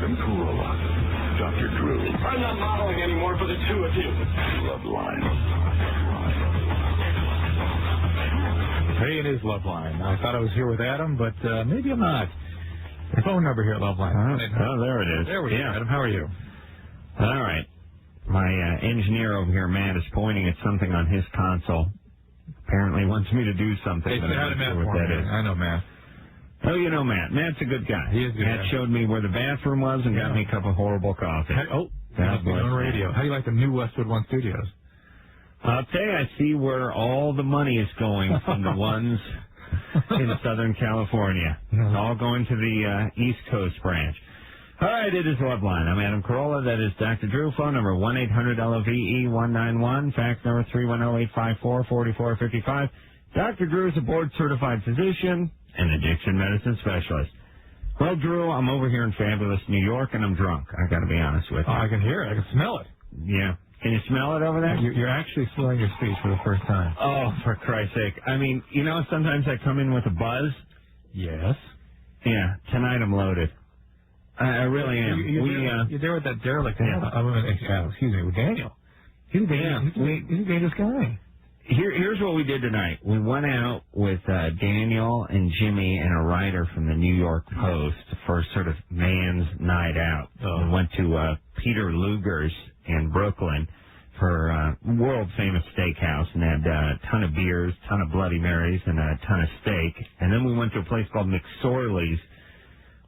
Adam Carolla, Dr. Drew. I'm not modeling anymore for the two of you. Loveline. Hey, it is Loveline. I thought I was here with Adam, but maybe I'm not. The phone number here at Loveline. Oh, there it is. There we go. Adam, how are you? All right. My engineer over here, Matt, is pointing at something on his console. Apparently wants me to do something. Hey, but say hi I'm to not Matt sure what for that me. is. I know Matt. Oh, you know Matt. Matt's a good guy. He is good. Matt showed me where the bathroom was and got me a cup of horrible coffee. That's on radio. How do you like the new Westwood One Studios? I'll tell you, I see where all the money is going from the ones in Southern California. It's all going to the East Coast branch. All right, it is Loveline. I'm Adam Carolla. That is Dr. Drew. Phone number 1-800-LOVE-191. Fax number 310-854-4455. Dr. Drew is a board-certified physician and addiction medicine specialist. Well, Drew, I'm over here in fabulous New York, and I'm drunk. I got to be honest with you. I can hear it. I can smell it. Yeah. Can you smell it over there? You're actually slurring your speech for the first time. Oh, for Christ's sake. I mean, you know, sometimes I come in with a buzz. Yes. Yeah, tonight I'm loaded. I really am. You're there with that derelict. Excuse me, with Daniel. He's a dangerous guy. Here's what we did tonight. We went out with Daniel and Jimmy and a writer from the New York Post for sort of man's night out. We went to Peter Luger's in Brooklyn for a world-famous steakhouse and had a ton of beers, ton of Bloody Marys, and a ton of steak. And then we went to a place called McSorley's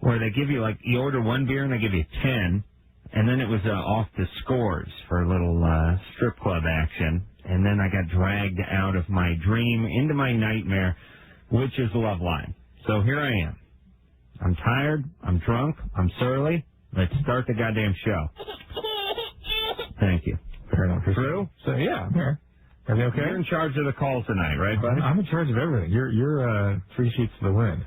where they give you, like, you order one beer and they give you 10, and then it was off the scores for a little strip club action. And then I got dragged out of my dream into my nightmare, which is Loveline. So here I am. I'm tired. I'm drunk. I'm surly. Let's start the goddamn show. Thank you. Fair enough. Drew? So, yeah, I'm here. Are you okay? You're in charge of the call tonight, right, buddy? I'm in charge of everything. You're 3 sheets to the wind.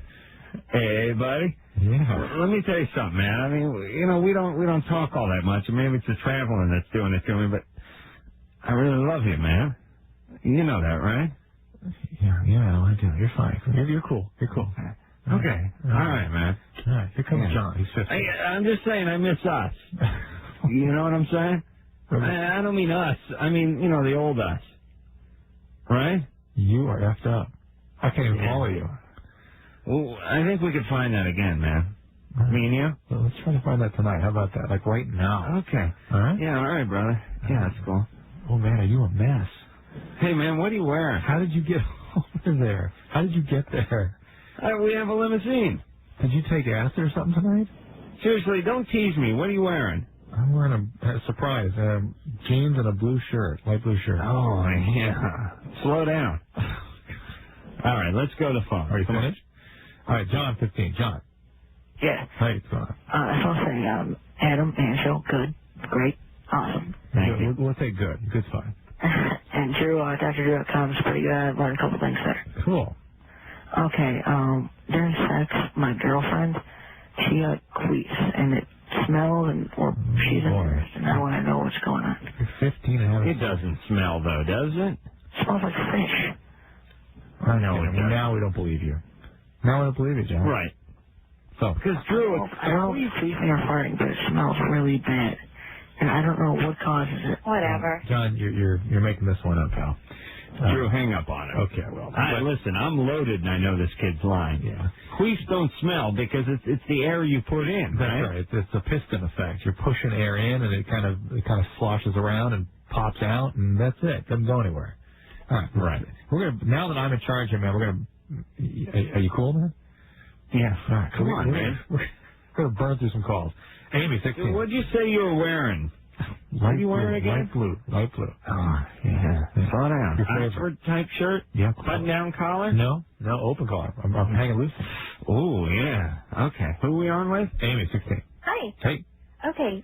Hey, buddy. Yeah. Let me tell you something, man. I mean, you know, we don't talk all that much. Maybe it's the traveling that's doing it to me, but I really love you, man. You know that, right? Yeah, I do. You're fine. You're cool. You're cool. Okay. All right, man. All right. Here comes John. He's 50. I'm just saying I miss us. You know what I'm saying? I don't mean us. I mean, you know, the old us. Right? You are effed up. I can't even follow you. Well, I think we could find that again, man. Me and you? Well, let's try to find that tonight. How about that? Like right now. Okay. All right? Yeah, all right, brother. Yeah, that's cool. Oh, man, are you a mess? Hey, man, what are you wearing? How did you get over there? How did you get there? We have a limousine. Did you take acid or something tonight? Seriously, don't tease me. What are you wearing? I'm wearing a surprise. Jeans and a blue shirt, light blue shirt. Oh, yeah. Slow down. All right, let's go to the phone. Are you finished? All right, John, 15. John. Yeah. Hey, what's going on? I just want to say, Adam, Angel, good, great, awesome. Thank you. We'll say good. Good's fine. And Drew, DrDrew.com is pretty good. I've learned a couple things there. Cool. Okay, during sex, my girlfriend, she got queefs, and it smells, or she's embarrassed, and I want to know what's going on. You're 15 and having... It doesn't smell, though, does it? It smells like fish. I know. Now we don't believe you. Now we don't believe you, John. Right. So, because Drew, I don't know if you're queefing or farting, but it smells really bad. And I don't know what causes it. Whatever. John, you're making this one up, pal. Drew, hang up on it. Okay, well. Listen, I'm loaded and I know this kid's lying. Yeah. Queefs don't smell because it's the air you put in, That's right? right. It's a piston effect. You're pushing air in and it kind of sloshes around and pops out and that's it. Doesn't go anywhere. All right. Right. Now that I'm in charge here, man, are you cool, man? Yeah. All right. Come on, man. We're going to burn through some calls. Amy, 16. What'd you say you were wearing? What are you wearing again? Light blue. Oh, yeah. Slow down. Your Oxford type shirt? Yeah. Button down collar? No, open collar. I'm hanging loose. Oh, yeah. Okay. Who are we on with? Amy, 16. Hi. Hey. Okay,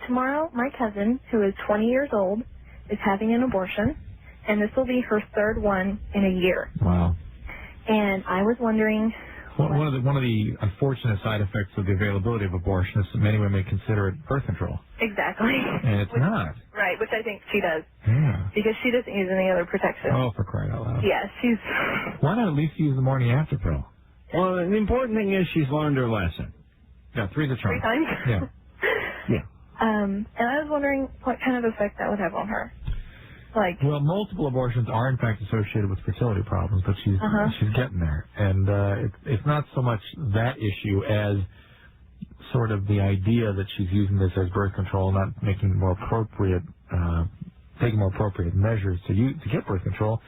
tomorrow my cousin, who is 20 years old, is having an abortion, and this will be her third one in a year. Wow. And I was wondering... One of the unfortunate side effects of the availability of abortion is that many women may consider it birth control. Exactly. And it's not. Right, which I think she does. Yeah. Because she doesn't use any other protection. Oh, for crying out loud. Yeah, she's... Why not at least use the morning after pill? Well, the important thing is she's learned her lesson. Yeah, 3's a charm. 3 times? Yeah. Yeah. And I was wondering what kind of effect that would have on her. Like, well, multiple abortions are in fact associated with fertility problems, but she's getting there, and it's not so much that issue as sort of the idea that she's using this as birth control, not making more appropriate, taking more appropriate measures to get birth control,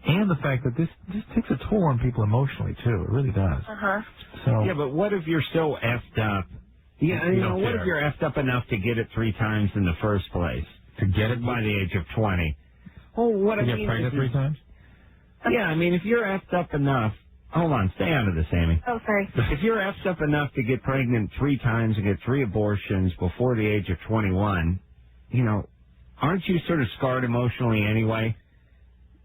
and the fact that this takes a toll on people emotionally too. It really does. So yeah, but what if you're so effed up? Yeah, you know, what if you're effed up enough to get it 3 times in the first place? To get it by the age of 20. Well, what I mean, get pregnant 3 times? Yeah, I mean, if you're effed up enough, hold on, stay out of this, Amy. oh, sorry. If you're effed up enough to get pregnant 3 times and get 3 abortions before the age of 21, you know, aren't you sort of scarred emotionally anyway?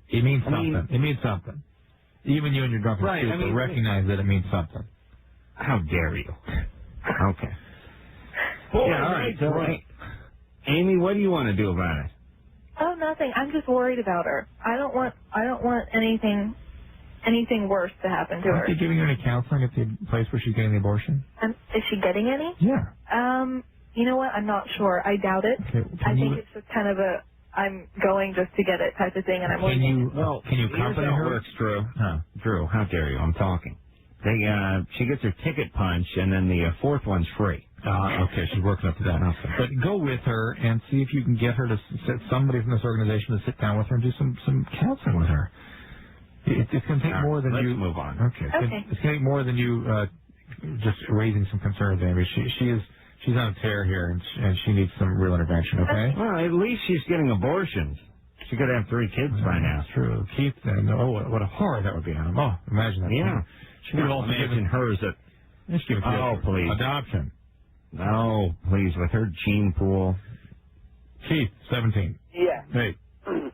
It means something. It means something. Even you and your drunken stupid recognize that it means something. How dare you? Okay. Well, yeah, all right. So, Amy, what do you want to do about it? Oh, nothing. I'm just worried about her. I don't want anything worse to happen to her. Are they giving her any counseling at the place where she's getting the abortion? Is she getting any? Yeah. You know what? I'm not sure. I doubt it. Okay. I think it's just kind of I'm going just to get it type of thing, and I'm Can you accompany her? Works, Drew. Drew, how dare you? I'm talking. She gets her ticket punch, and then the 4th one's free. Okay, she's working up to that. Okay. But go with her and see if you can get her to sit somebody from this organization to sit down with her and do some counseling with her. It's going to take more than let's you. Move on. Okay. It's going to take more than you just raising some concerns, Amy. She's on a tear here, and she needs some real intervention. Okay. Well, at least she's getting abortions. She could have 3 kids by now. That's true. Keith, what a horror that would be on him. Oh, imagine that. Yeah. She could also imagine hers at. Please. Adoption. No, please, with her gene pool. Keith, 17. Yeah. Hey.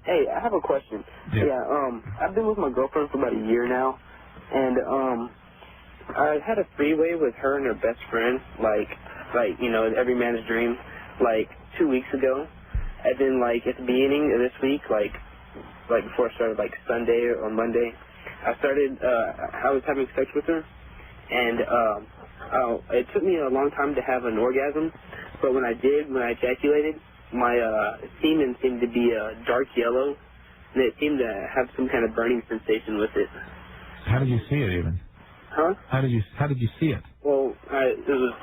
Hey, I have a question. Yeah. I've been with my girlfriend for about a year now, and I had a 3-way with her and her best friend, like you know, every man's dream, like 2 weeks ago, and then like at the beginning of this week, like before I started, like Sunday or Monday, I was having sex with her, and it took me a long time to have an orgasm, but when I ejaculated, my semen seemed to be dark yellow, and it seemed to have some kind of burning sensation with it. How did you see it even? Huh? How did you see it? Well, it was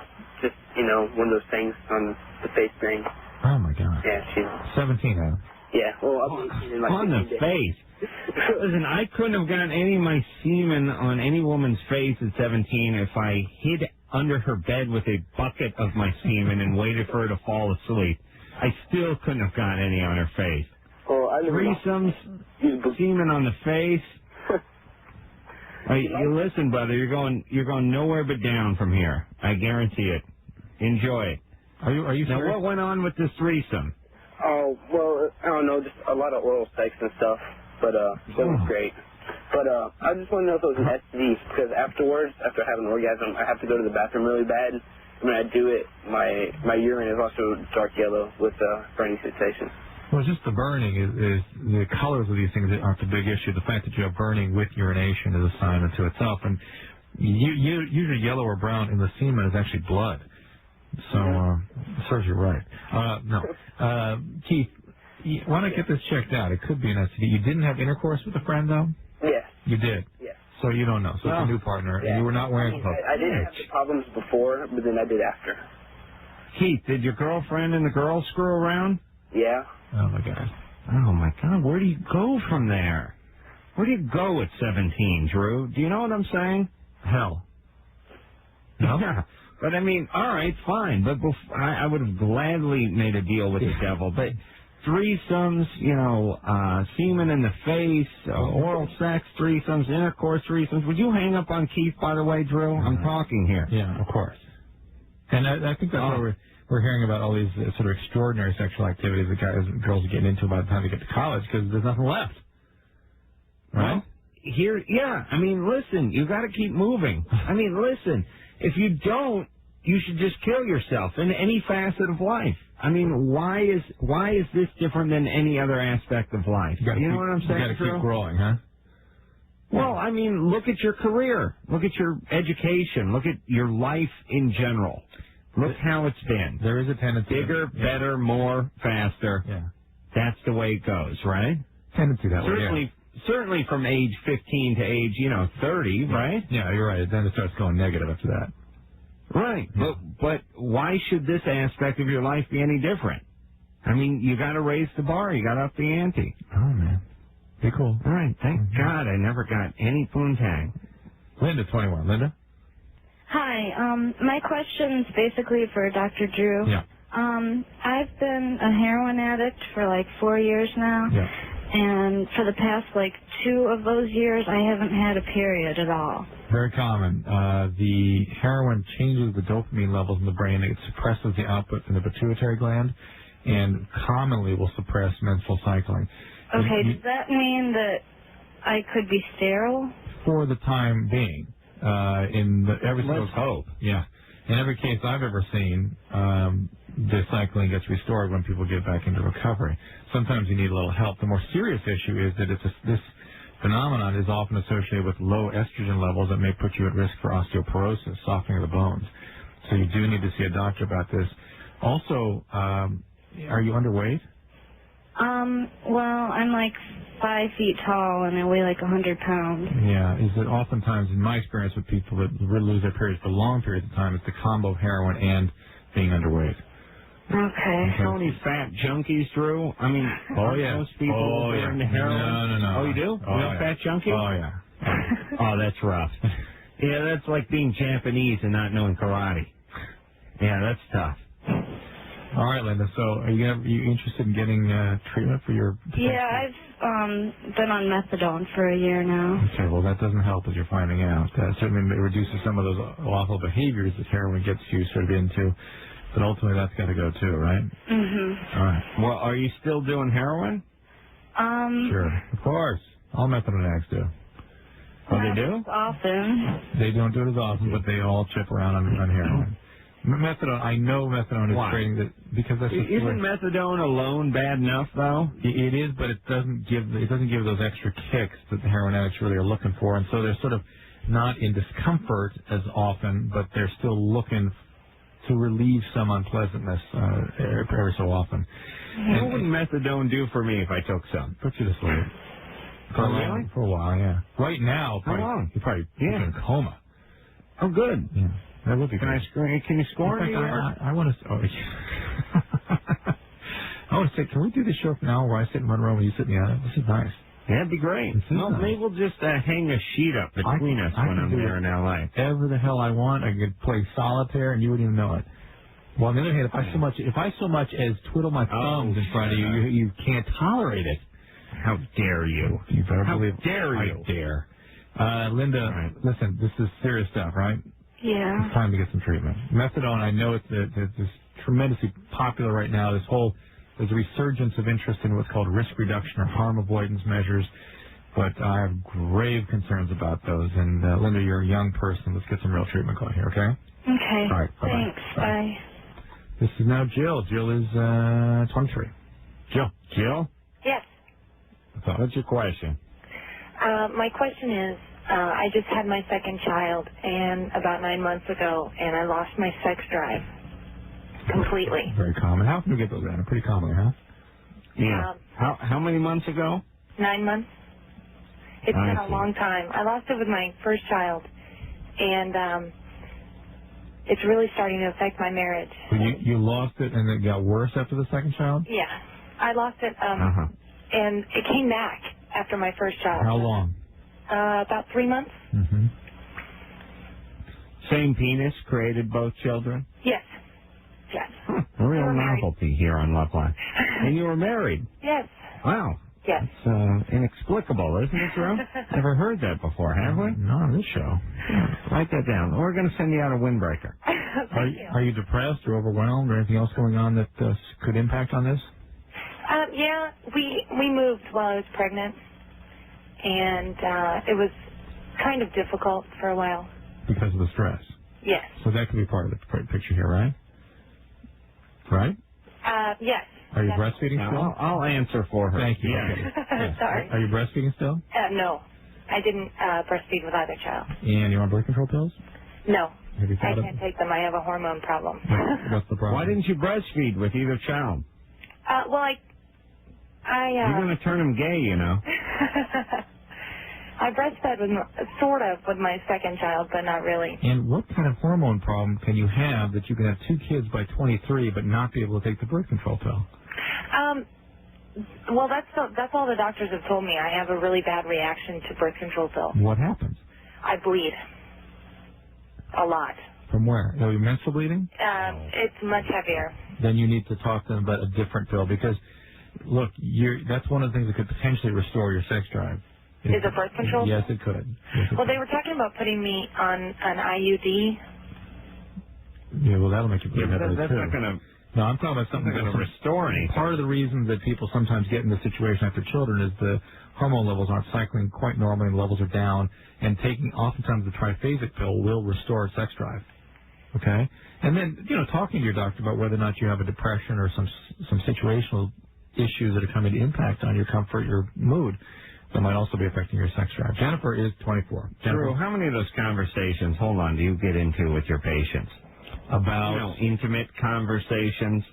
just, you know, one of those things on the face thing. Oh my God. Yeah, she's 17 now. Yeah, well, I'll be in like on the face. Listen, I couldn't have gotten any of my semen on any woman's face at 17 if I hid under her bed with a bucket of my semen and waited for her to fall asleep. I still couldn't have gotten any on her face. Oh, Threesomes, semen on the face. You listen, brother. You're going nowhere but down from here. I guarantee it. Enjoy it. Are you now? serious? What went on with this threesome? Oh, well, I don't know, just a lot of oral sex and stuff, but it was great. But I just want to know if it was an STD, because afterwards, after having an orgasm, I have to go to the bathroom really bad. When I do it, my urine is also dark yellow with burning sensation. Well, just the burning is the colors of these things aren't the big issue. The fact that you have burning with urination is a sign unto itself, and usually yellow or brown in the semen is actually blood. So serves you right. No, Keith, why not get this checked out? It could be an STD. You didn't have intercourse with a friend, though? Yes. You did? Yes. So you don't know. So it's a new partner, and you were not wearing clothes. I didn't have the problems before, but then I did after. Keith, did your girlfriend and the girls screw around? Yeah. Oh, my God. Oh, my God. Where do you go from there? Where do you go at 17, Drew? Do you know what I'm saying? Hell. No? Yeah. But, I mean, all right, fine. But I would have gladly made a deal with the devil. But threesomes, you know, semen in the face, oral sex, threesomes, intercourse threesomes. Would you hang up on Keith, by the way, Drew? I'm talking here. Yeah, of course. And I think that's why we're hearing about all these sort of extraordinary sexual activities that guys and girls are getting into by the time they get to college, because there's nothing left. Right? Well, I mean, listen, you got to keep moving. I mean, listen, if you don't, you should just kill yourself in any facet of life. I mean, why is this different than any other aspect of life? You know what I'm saying? You got to keep growing, huh? Well, I mean, look at your career, look at your education, look at your life in general. Look how it's been. There is a tendency. Bigger, better, more, faster. Yeah. That's the way it goes, right? Tendency that way, yeah. Certainly from age 15 to age, 30, right? Yeah, you're right. Then it starts going negative after that. Right. Yeah. But why should this aspect of your life be any different? I mean, you got to raise the bar. You got to up the ante. Oh, man. Be cool. All right. Thank God I never got any poontang. Linda, 21. Linda? Hi. My question's basically for Dr. Drew. Yeah. I've been a heroin addict for like 4 years now. Yeah. And for the past, 2 of those years, I haven't had a period at all. Very common. The heroin changes the dopamine levels in the brain. It suppresses the output from the pituitary gland and commonly will suppress menstrual cycling. Okay, does that mean that I could be sterile? For the time being. Let's hope. Yeah. In every case I've ever seen, the cycling gets restored when people get back into recovery. Sometimes you need a little help. The more serious issue is that this phenomenon is often associated with low estrogen levels that may put you at risk for osteoporosis, softening of the bones. So you do need to see a doctor about this. Also, are you underweight? Well, I'm 5 feet tall and I weigh 100 pounds. Yeah, is that oftentimes, in my experience with people that really lose their periods for long periods of time, it's the combo of heroin and being underweight. Okay. So many fat junkies, Drew. I mean, most people are into heroin. No. Oh, you do? Oh, You're a fat junkie? Oh, yeah. Oh, that's rough. Yeah, that's like being Japanese and not knowing karate. Yeah, that's tough. All right, Linda. So, are you interested in getting treatment for your? Yeah, I've been on methadone for a year now. Okay, well, that doesn't help as you're finding out. Certainly, it reduces some of those awful behaviors that heroin gets you sort of into. But ultimately, that's got to go too, right? Mm-hmm. All right. Well, are you still doing heroin? Sure, of course. All methadone addicts do. Oh, they do? Often. They don't do it as often, but they all chip around on heroin. Methadone, I know methadone is trading that because that's just Isn't methadone alone bad enough though? It is, but it doesn't give those extra kicks that the heroin addicts really are looking for, and so they're sort of not in discomfort as often, but they're still looking to relieve some unpleasantness every so often. What would methadone do for me if I took some? Put you to sleep. For a while, yeah. Right now, how long? You're probably in a coma. Oh, good. Yeah. That would be Can you score me? I want to. Oh, I want to say, can we do this show from now where I sit in one room and you sit in the other? This is nice. Yeah, that'd be great. Nice. Maybe we'll just hang a sheet up between us when I'm there in L.A. Whatever the hell I want. I could play solitaire and you wouldn't even know it. Well, on the other hand, if I so much as twiddle my thumbs in front of you, you can't tolerate it. How dare you? You better believe. How dare you? I dare. Linda, listen, this is serious stuff, right? Yeah. It's time to get some treatment. Methadone, I know it's tremendously popular right now. There's a resurgence of interest in what's called risk reduction or harm avoidance measures, but I have grave concerns about those. And Linda, you're a young person. Let's get some real treatment going here, okay? Okay. All right. Bye-bye. Thanks. Bye. This is now Jill. Jill is 23. Jill? Yes. What's your question? My question is, I just had my second child, and about 9 months ago, and I lost my sex drive completely. Very common. How often do you get those, Anna? Pretty commonly, huh? Yeah. How many months ago? 9 months. It's been a long time. I lost it with my first child, and it's really starting to affect my marriage. So you lost it, and it got worse after the second child? Yeah. I lost it, and it came back after my first child. How long? About 3 months. Mm-hmm. Same penis created both children? Yes. Yes. A real novelty here on Loveline. And you were married? Yes. Wow. Yes. It's inexplicable, isn't it, Drew? Never heard that before, have we? Not on this show. Yeah. Write that down. We're going to send you out a windbreaker. Are you depressed or overwhelmed or anything else going on that could impact on this? Yeah, we moved while I was pregnant, and it was kind of difficult for a while. Because of the stress? Yes. So that could be part of the picture here, right? Right? Yes. Are you breastfeeding still? I'll answer for her. Thank you. Yeah. Okay. Sorry. Are you breastfeeding still? No. I didn't breastfeed with either child. And you on birth control pills? No. Have you I thought can't take them. I have a hormone problem. What's the problem? Why didn't you breastfeed with either child? Well, You're going to turn them gay, you know. I breastfed with my second child, but not really. And what kind of hormone problem can you have that you can have 2 kids by 23 but not be able to take the birth control pill? Well, that's all the doctors have told me. I have a really bad reaction to birth control pill. What happens? I bleed a lot. From where? Are you menstrual bleeding? It's much heavier. Then you need to talk to them about a different pill because, look, that's one of the things that could potentially restore your sex drive. Is it birth control? Yes, it could. Well, they were talking about putting me on an IUD. Yeah, well, that'll make you bleed heavily, that's too. not going to... No, I'm talking about something that's going to restore anything. Part of the reason that people sometimes get in this situation after children is the hormone levels aren't cycling quite normally and levels are down, and taking oftentimes the triphasic pill will restore sex drive. Okay? And then, talking to your doctor about whether or not you have a depression or some situational issues that are coming to impact on your comfort, your mood, that might also be affecting your sex drive. Jennifer is 24. Drew, how many of those conversations, do you get into with your patients? About intimate conversations?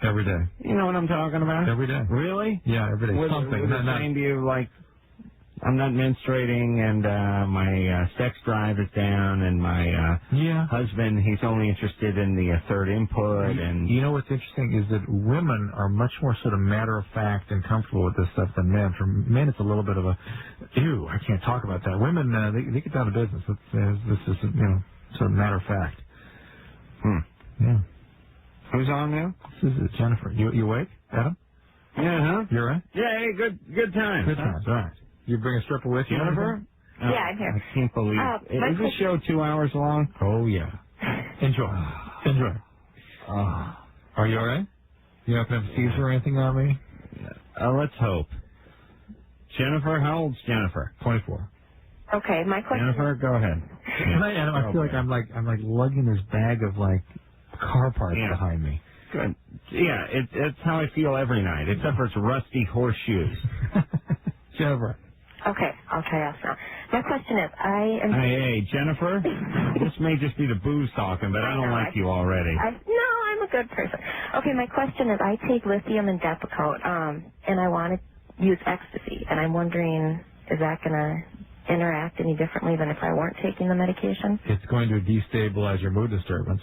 Every day. You know what I'm talking about? Every day. Really? Yeah, every day. Something. Was it saying to you, like, I'm not menstruating and my sex drive is down and my husband, he's only interested in the third input. And you know what's interesting is that women are much more sort of matter-of-fact and comfortable with this stuff than men. For men, it's a little bit of a, ew, I can't talk about that. Women, they get down to business. This is, sort of matter-of-fact. Yeah. Who's on now? This is Jennifer. You awake, Adam? Yeah, huh? You all right? Yeah, hey, good times. Good times, all right. You bring a stripper with you, Jennifer? Yeah, I'm here. I can't believe Is this show 2 hours long? Oh, yeah. Enjoy. Are you all right? You happen to have a seizure or anything on me? Let's hope. Jennifer, how old's Jennifer? 24. Okay, my question. Jennifer, go ahead. I feel like I'm like lugging this bag of car parts behind me. Good. Yeah, it's how I feel every night, except for it's rusty horseshoes. Jennifer. Okay, I'll try to ask now. My question is, I am... Hey, Jennifer, this may just be the booze talking, but I don't like you already. No, I'm a good person. Okay, my question is, I take lithium and Depakote, and I want to use ecstasy, and I'm wondering, is that going to interact any differently than if I weren't taking the medication? It's going to destabilize your mood disturbance.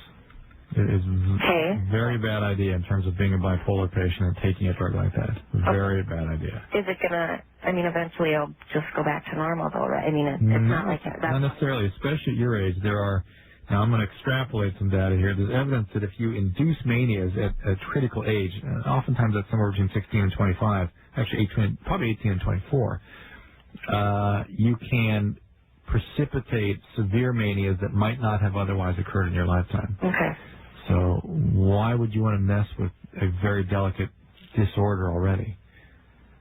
It is a very bad idea in terms of being a bipolar patient and taking a drug like that. Very bad idea. Is it going to, eventually I'll just go back to normal though, right? It's not like that. Not necessarily, especially at your age. Now I'm going to extrapolate some data here. There's evidence that if you induce manias at a critical age, oftentimes that's somewhere between 16 and 25, actually probably 18 and 24, you can precipitate severe manias that might not have otherwise occurred in your lifetime. Okay. So why would you want to mess with a very delicate disorder already?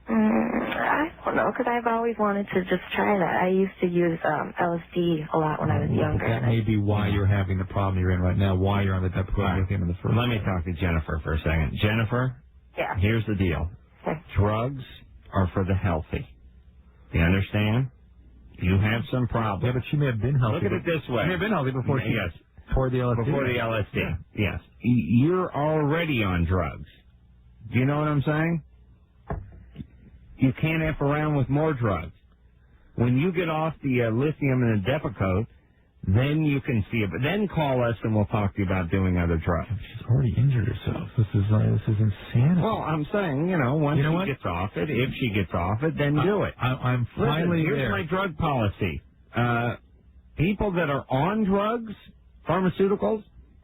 I don't know, because I've always wanted to just try that. I used to use LSD a lot when I was younger. That may be why you're having the problem you're in right now, why you're on the Depakote lithium in the first Let me talk to Jennifer for a second. Jennifer? Yeah. Here's the deal. Okay. Drugs are for the healthy. You understand? You have some problems. Yeah, but she may have been healthy. Look at it this way. She may have been healthy before she poured the LSD. Before the LSD, yes. You're already on drugs. Do you know what I'm saying? You can't F around with more drugs. When you get off the lithium and the Depakote, then you can see it. But then call us and we'll talk to you about doing other drugs. She's already injured herself. This is insanity. Well, I'm saying, once she gets off it, if she gets off it, then do it. I'm finally here's my drug policy. People that are on drugs, pharmaceuticals,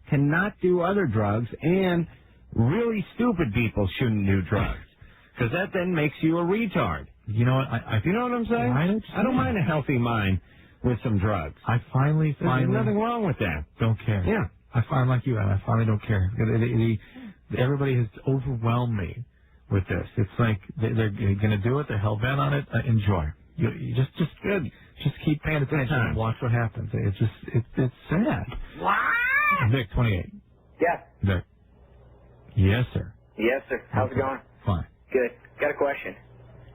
cannot do other drugs, and really stupid people shouldn't do drugs. Because that then makes you a retard. You know what? You know what I'm saying? I don't mind a healthy mind with some drugs. I finally... There's nothing wrong with that. Don't care. Yeah. I find like you, and I finally don't care. Everybody has overwhelmed me with this. It's like they're going to do it. They're hell-bent on it. Enjoy. You just good. Just keep paying attention and watch what happens. It's sad. What? Vic, 28. Yeah. Vic. Yes, sir. Yes, sir. How's it going? Fine. Good. Got a question.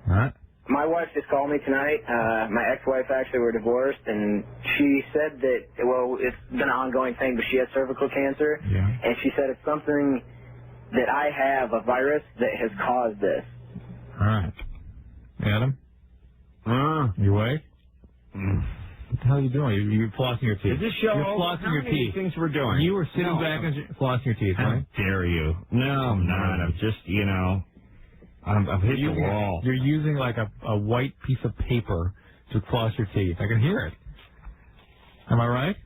All right. My wife just called me tonight. My ex-wife actually, were divorced, and she said that, well, it's been an ongoing thing, but she has cervical cancer, and she said it's something that I have, a virus that has caused this. All right. Adam? You awake? What the hell are you doing? You're flossing your teeth. Is this show You're over? flossing How your many teeth. things we're doing? You were sitting back and flossing your teeth, right? How dare you? No, I'm not. I'm just, I've hit the wall. You're using like a white piece of paper to floss your teeth. I can hear it. Am I right?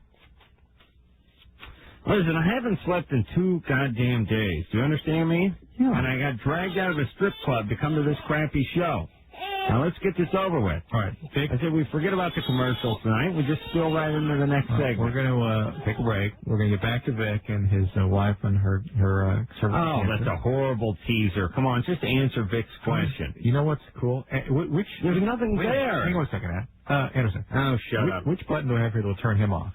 Listen, I haven't slept in 2 goddamn days. Do you understand me? Yeah. And I got dragged out of a strip club to come to this crappy show. Now let's get this over with. All right. I said we forget about the commercials tonight. We just spill right into the next segment. We're going to take a break. We're going to get back to Vic and his wife and her cervical cancer. That's a horrible teaser. Come on, just answer Vic's question. You know what's cool? There's nothing there. Hang on a second, Anderson. Oh, shut up. Which button do I have here that will turn him off?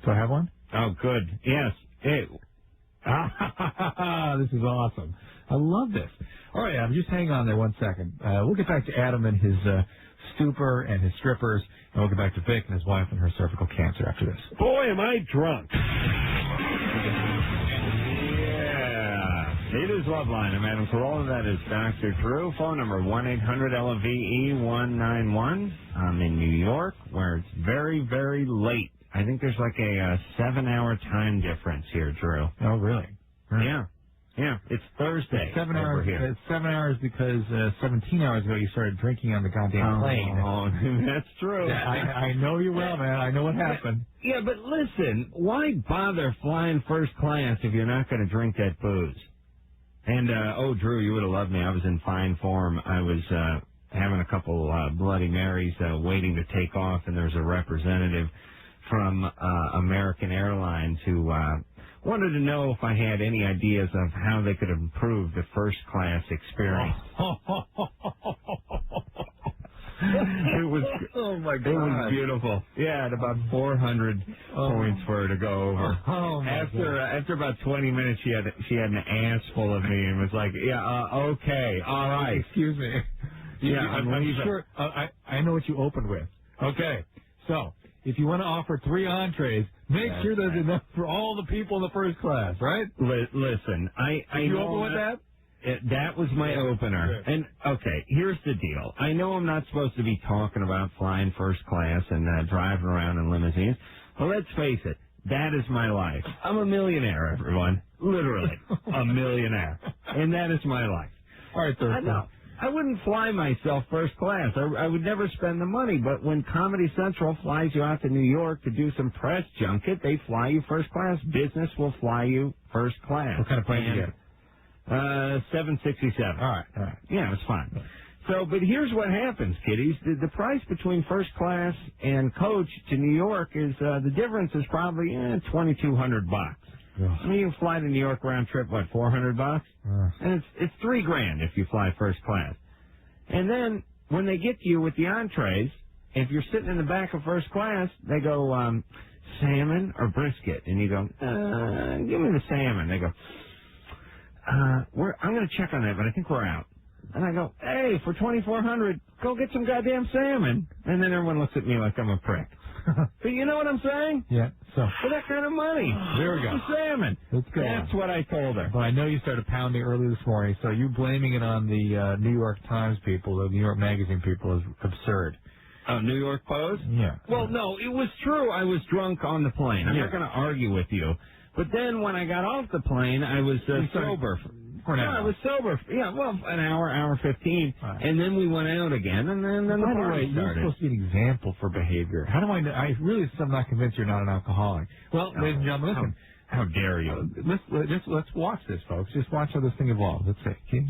Do I have one? Oh, good. Yes. Hey. This is awesome. I love this. All right, Adam, just hang on there 1 second. We'll get back to Adam and his stupor and his strippers, and we'll get back to Vic and his wife and her cervical cancer after this. Boy, am I drunk. Yeah. It is Loveline. I'm Adam Carolla. That is Dr. Drew. Phone number 1-800-LOVE-191. I'm in New York, where it's very, very late. I think there's like a 7-hour time difference here, Drew. Oh, really? Yeah. Yeah, it's Thursday. It's 7 hours. Here. It's 7 hours because 17 hours ago you started drinking on the goddamn plane. Oh, that's true. I know you well, man. I know what happened. Yeah, but listen, why bother flying first class if you're not going to drink that booze? And, Drew, you would have loved me. I was in fine form. I was having a couple Bloody Marys waiting to take off, and there was a representative from American Airlines who wanted to know if I had any ideas of how they could improve the first class experience. It was, oh my God, it was beautiful. Yeah, at about 400 points for her to go over. After about 20 minutes, she had an ass full of me and was like, okay, all right. Excuse me. Yeah, I'm sure. I know what you opened with. Okay, so if you want to offer 3 entrees, make sure there's enough for all the people in the first class, right? Listen, I you know open with that? That was my opener. And, okay, here's the deal. I know I'm not supposed to be talking about flying first class and driving around in limousines, but let's face it, that is my life. I'm a millionaire, everyone. Literally, a millionaire. And that is my life. All right, Thursday. I know. I wouldn't fly myself first class. I would never spend the money. But when Comedy Central flies you out to New York to do some press junket, they fly you first class. Business will fly you first class. What kind of plane do you get? 767. All right. Yeah, it's fine. So, but here's what happens, kiddies. The price between first class and coach to New York is, the difference is probably $2,200. I mean, you fly to New York round trip, what, $400? And it's $3,000 if you fly first class. And then when they get to you with the entrees, if you're sitting in the back of first class, they go salmon or brisket, and you go, give me the salmon. They go, I'm going to check on that, but I think we're out. And I go, hey, for $2,400, go get some goddamn salmon. And then everyone looks at me like I'm a prick. But you know what I'm saying? Yeah. So for that kind of money, there we go. The salmon. That's what I told her. But I know you started pounding early this morning, so you blaming it on the New York Times people, the New York Magazine people, is absurd. New York Post? Yeah. Well, no, it was true. I was drunk on the plane. I'm not going to argue with you. But then when I got off the plane, I was sober. For an hour. I was sober. Yeah, well, an hour 15. Right. And then we went out again, and then the party started. You're supposed to be an example for behavior. How do I know? I really am not convinced you're not an alcoholic. Well, ladies and gentlemen, listen. How dare you? Let's watch this, folks. Just watch how this thing evolves. Let's see. Pay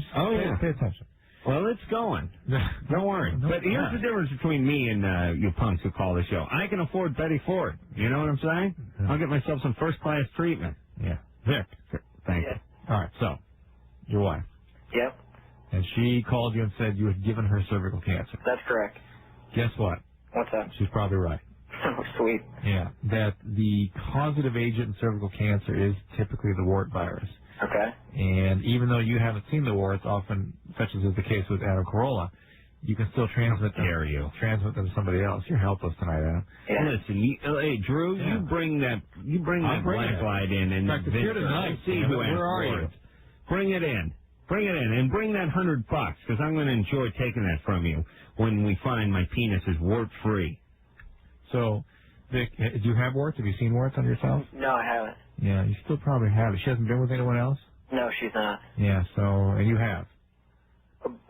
attention. Well, it's going. Don't worry. But here's the difference between me and you punks who call the show. I can afford Betty Ford. You know what I'm saying? I'll get myself some first-class treatment. Yeah. Vic. Thank you. All right, so, your wife. Yep. And she called you and said you had given her cervical cancer. That's correct. Guess what? What's that? She's probably right. Oh, sweet. Yeah, that the causative agent in cervical cancer is typically the wart virus. Okay. And even though you haven't seen the warts, often, such as is the case with Adam Carolla, you can still transmit them. Dare you? Transmit them to somebody else. You're helpless tonight, Adam. Yeah. Listen, hey Drew, you bring that black light in, and in fact, it's here tonight. See who where are you? Bring it in, and bring that $100 because I'm going to enjoy taking that from you when we find my penis is wart free. So, Vic, do you have warts? Have you seen warts on yourself? No, I haven't. Yeah, you still probably have it. She hasn't been with anyone else? No, she's not. Yeah, so, and you have?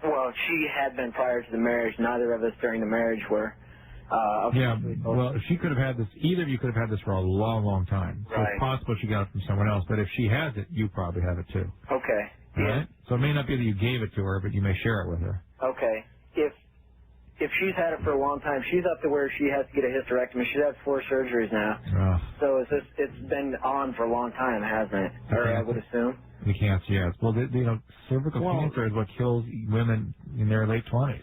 Well, she had been prior to the marriage. Neither of us during the marriage were. Yeah, well, she could have had this, either of you could have had this for a long, long time. So Right. it's possible she got it from someone else, but if she has it, you probably have it too. Okay. All right? So it may not be that you gave it to her, but you may share it with her. Okay. If she's had it for a long time, she's up to where she has to get a hysterectomy. She's had 4 surgeries now. So it's been on for a long time, hasn't it? Or I would assume. The cancer, yes. Well, cervical cancer is what kills women in their late 20s.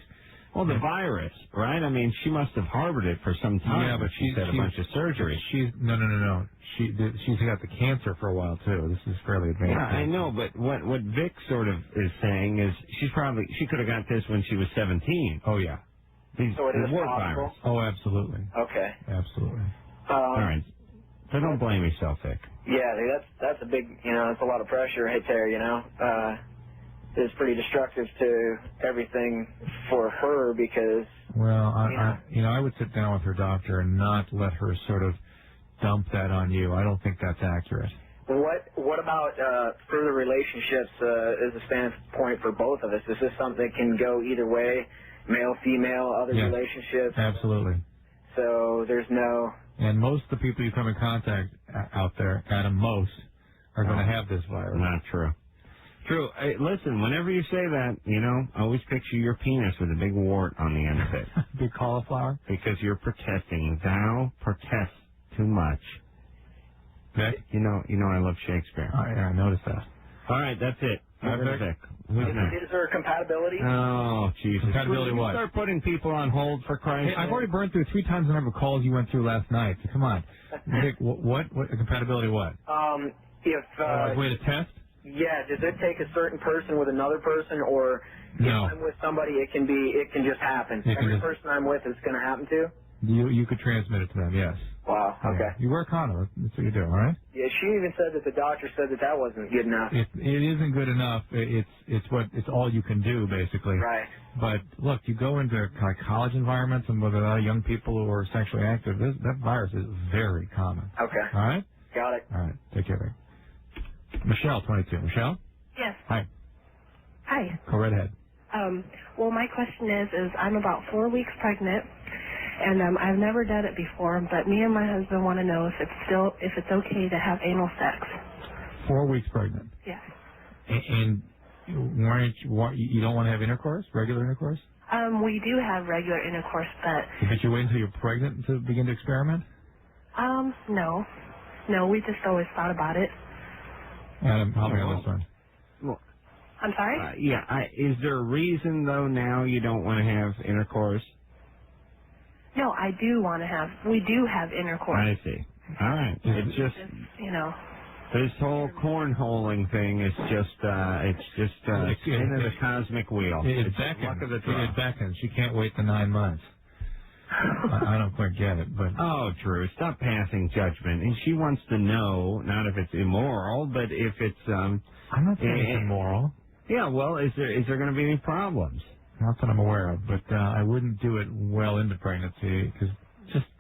Well, the virus, right? I mean, she must have harbored it for some time. Yeah, but she's had a bunch of surgeries. No. She's got the cancer for a while too. This is fairly advanced. Yeah, I know, but what Vic sort of is saying is she could have got this when she was 17. Oh yeah. So it is possible? Virus. Oh, absolutely. Okay. Absolutely. All right. So don't blame yourself, Vic. Yeah, that's a big, that's a lot of pressure right there, It's pretty destructive to everything for her because... Well, I would sit down with her doctor and not let her sort of dump that on you. I don't think that's accurate. What about further relationships as a standpoint for both of us? Is this something that can go either way, male, female, other relationships? Absolutely. So there's no... And most of the people you come in contact out there, Adam, most, are going to have this virus. Not true. True. Hey, listen, whenever you say that, always picture your penis with a big wart on the end of it. Big cauliflower? Because you're protesting. Thou protest too much. Vic? You know I love Shakespeare. I noticed that. All right, that's it. Vic. Is there compatibility? Oh, Jesus. Compatibility what? Start putting people on hold for Christ's sake. I've already burned through 3 times the number of calls you went through last night. So come on. Vic, what compatibility what? If... way to test? Yeah, does it take a certain person with another person, or if I'm with somebody, it can just happen? Every person I'm with is going to happen to? You could transmit it to them, yes. Wow, okay. You wear a condom. That's what you do, all right? Yeah, she even said that the doctor said that wasn't good enough. It isn't good enough. It's all you can do, basically. Right. But, look, you go into college environments and with a lot of young people who are sexually active, that virus is very common. Okay. All right? Got it. All right. Take care, Vic. Michelle, 22. Michelle? Yes. Hi. Hi. Go right ahead. Well, my question is I'm about 4 weeks pregnant, and I've never done it before, but me and my husband want to know if it's okay to have anal sex. 4 weeks pregnant? Yes. And you don't want to have intercourse, regular intercourse? We do have regular intercourse, But you wait until you're pregnant to begin to experiment? No. No, we just always thought about it. Adam, help me on this one. Well, I'm sorry? Is there a reason, though, now you don't want to have intercourse? No, I do want to have. We do have intercourse. I see. All right. It's just, this whole cornholing thing is just spinning the cosmic wheel. It beckons. She can't wait the 9 months. I don't quite get it, but... Oh, Drew, stop passing judgment. And she wants to know, not if it's immoral, but if it's... I'm not saying it's immoral. Yeah, well, is there going to be any problems? Not that I'm aware of, but I wouldn't do it well into pregnancy, because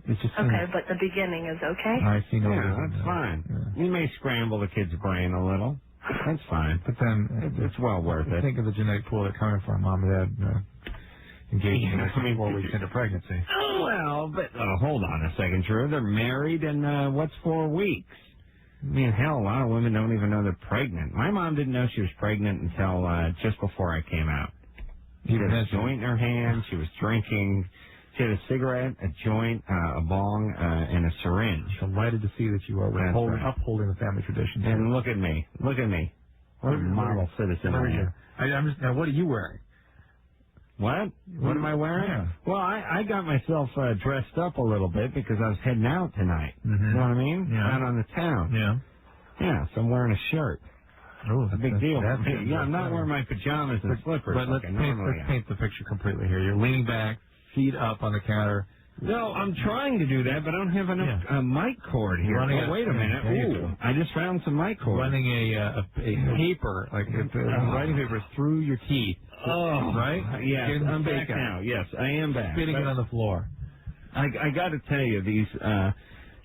it's just... Okay, but the beginning is okay? I see no reason. Yeah, that's fine. Yeah. You may scramble the kid's brain a little. That's fine. But then... It's well worth it. Think of the genetic pool they're coming from, Mom and Dad... engaging in 4 weeks into pregnancy. Well, but hold on a second, Drew. They're married, and what's 4 weeks? I mean, hell, a lot of women don't even know they're pregnant. My mom didn't know she was pregnant until just before I came out. She had a joint in her hand. She was drinking. She had a cigarette, a joint, a bong, and a syringe. Delighted to see that you are upholding the family tradition. And look at me. Look at me. What a model citizen I am. Now, what are you wearing? What? What am I wearing? Yeah. Well, I got myself dressed up a little bit because I was heading out tonight. Mm-hmm. You know what I mean? Yeah. Out on the town. Yeah. Yeah, so I'm wearing a shirt. Oh, a big deal. Yeah, I'm not wearing my pajamas and slippers. But let's paint the picture completely here. You're leaning back, feet up on the counter. No, I'm trying to do that, but I don't have enough mic cord here. Wait a minute. Ooh, I just found some mic cord. Running a paper, like writing paper through your teeth. Oh, right? Yes, I'm back now. Yes, I am back. Spitting it on the floor. I got to tell you, these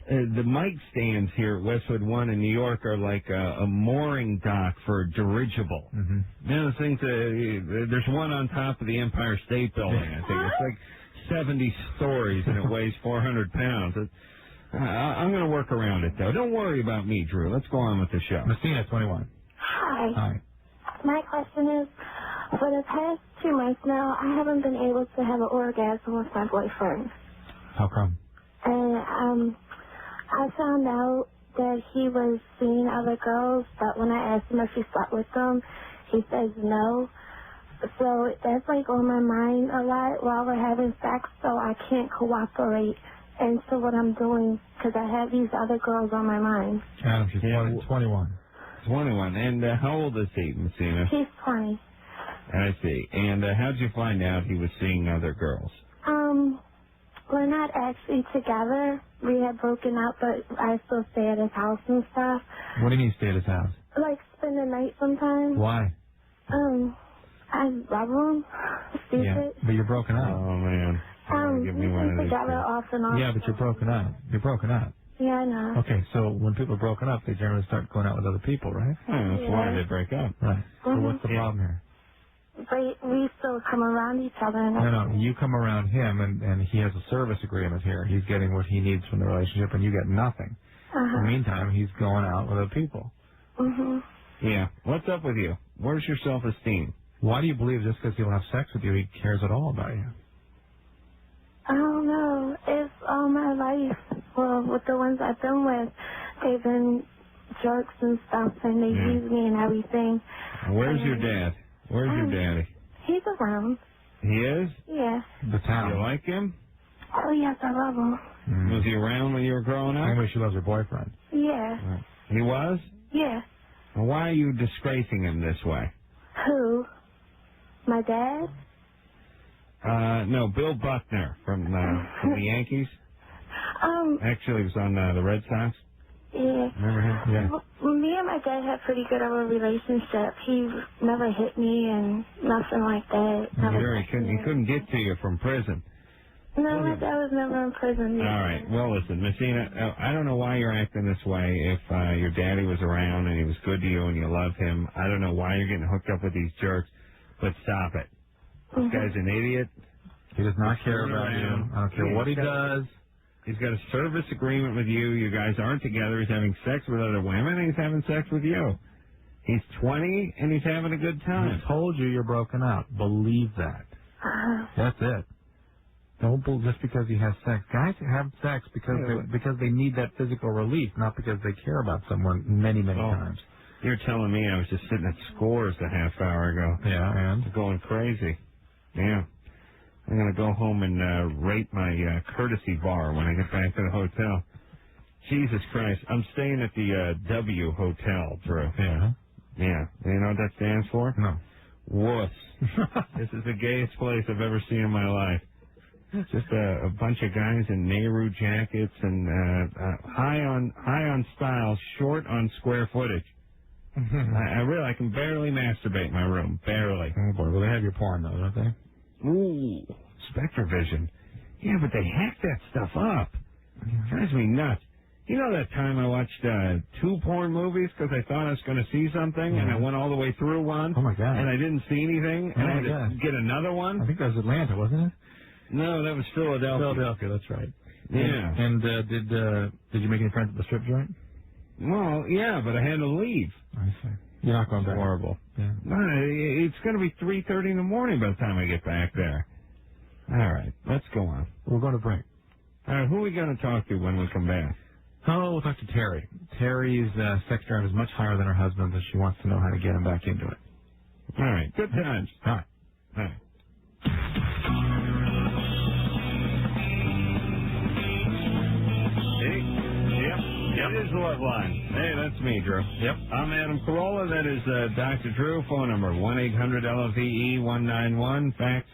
the mic stands here at Westwood One in New York are like a mooring dock for a dirigible. Mm-hmm. You know, things. There's one on top of the Empire State Building. I think it's like 70 stories and it weighs 400 pounds. I'm going to work around it, though. Don't worry about me, Drew. Let's go on with the show. Messina, 21. Hi. My question is, for the past 2 months now, I haven't been able to have an orgasm with my boyfriend. How come? And I found out that he was seeing other girls, but when I asked him if he slept with them, he says no. So that's like on my mind a lot while we're having sex, so I can't cooperate into what I'm doing because I have these other girls on my mind. Adam, she's 21. 21. And how old is he, Messina? He's 20. I see. And how'd you find out he was seeing other girls? We're not actually together. We had broken up, but I still stay at his house and stuff. What do you mean stay at his house? Like spend the night sometimes. Why? I love him. Stupid. Yeah, but you're broken up. Oh, man. We've been together off and off. Yeah, but you're broken up. You're broken up. Yeah, I know. Okay, so when people are broken up, they generally start going out with other people, right? That's why they break up. Right. So what's the problem here? But we still come around each other. And No, you come around him, and he has a service agreement here. He's getting what he needs from the relationship, and you get nothing. In the meantime, he's going out with other people. Yeah. What's up with you? Where's your self-esteem? Why do you believe just because he'll have sex with you, he cares at all about you? I don't know. It's all my life. Well, with the ones I've been with, they've been jerks and stuff, and they use me and everything. Where's your dad? Where's your daddy? He's around. He is? Yeah. The town. You like him? Oh, yes, I love him. Was he around when you were growing up? Anyway, she loves her boyfriend. Yeah. He was? Yeah. Well, why are you disgracing him this way? Who? My dad? No, Bill Buckner from the Yankees. Actually, he was on the Red Sox. Yeah. Remember him? Yeah. Well, me and my dad had pretty good of a relationship. He never hit me and nothing like that. Sure, he couldn't get to you from prison. No, my dad was never in prison. All right. Well, listen, Messina, I don't know why you're acting this way. If your daddy was around and he was good to you and you love him, I don't know why you're getting hooked up with these jerks, but stop it. This guy's an idiot. He does not care about you. I don't care what he does. He's got a service agreement with you. You guys aren't together. He's having sex with other women, and he's having sex with you. He's 20, and he's having a good time. He told you you're broken up. Believe that. That's it. Don't just because he has sex. Guys have sex because they need that physical relief, not because they care about someone many times. You're telling me I was just sitting at Scores a half hour ago. Yeah, and? Going crazy. Yeah. I'm going to go home and rate my courtesy bar when I get back to the hotel. Jesus Christ. I'm staying at the W Hotel, Drew. Yeah. Yeah. You know what that stands for? No. Wuss. This is the gayest place I've ever seen in my life. Just a bunch of guys in Nehru jackets and high on style, short on square footage. I can barely masturbate in my room. Barely. Oh, boy. Well, they have your porn, though, don't they? Ooh, SpectraVision. Yeah, but they hack that stuff up. It drives me nuts. You know that time I watched 2 porn movies because I thought I was going to see something, and I went all the way through one. Oh, my God. And I didn't see anything, and I had to get another one? I think that was Atlanta, wasn't it? No, that was Philadelphia. Philadelphia, that's right. Yeah. And did you make any friends at the strip joint? Well, yeah, but I had to leave. I see. You're not going back. Horrible. Yeah. No, it's going to be 3:30 in the morning by the time I get back there. All right, let's go on. We're going to break. All right, who are we going to talk to when we come back? Oh, we'll talk to Terry. Terry's sex drive is much higher than her husband's, and she wants to know how to get him back into it. All right, good times. All right. All right. Hey, yep, it is Loveline. Hey, that's me, Drew. Yep. I'm Adam Carolla. That is Dr. Drew. Phone number 1-800-LOVE-191. Fax,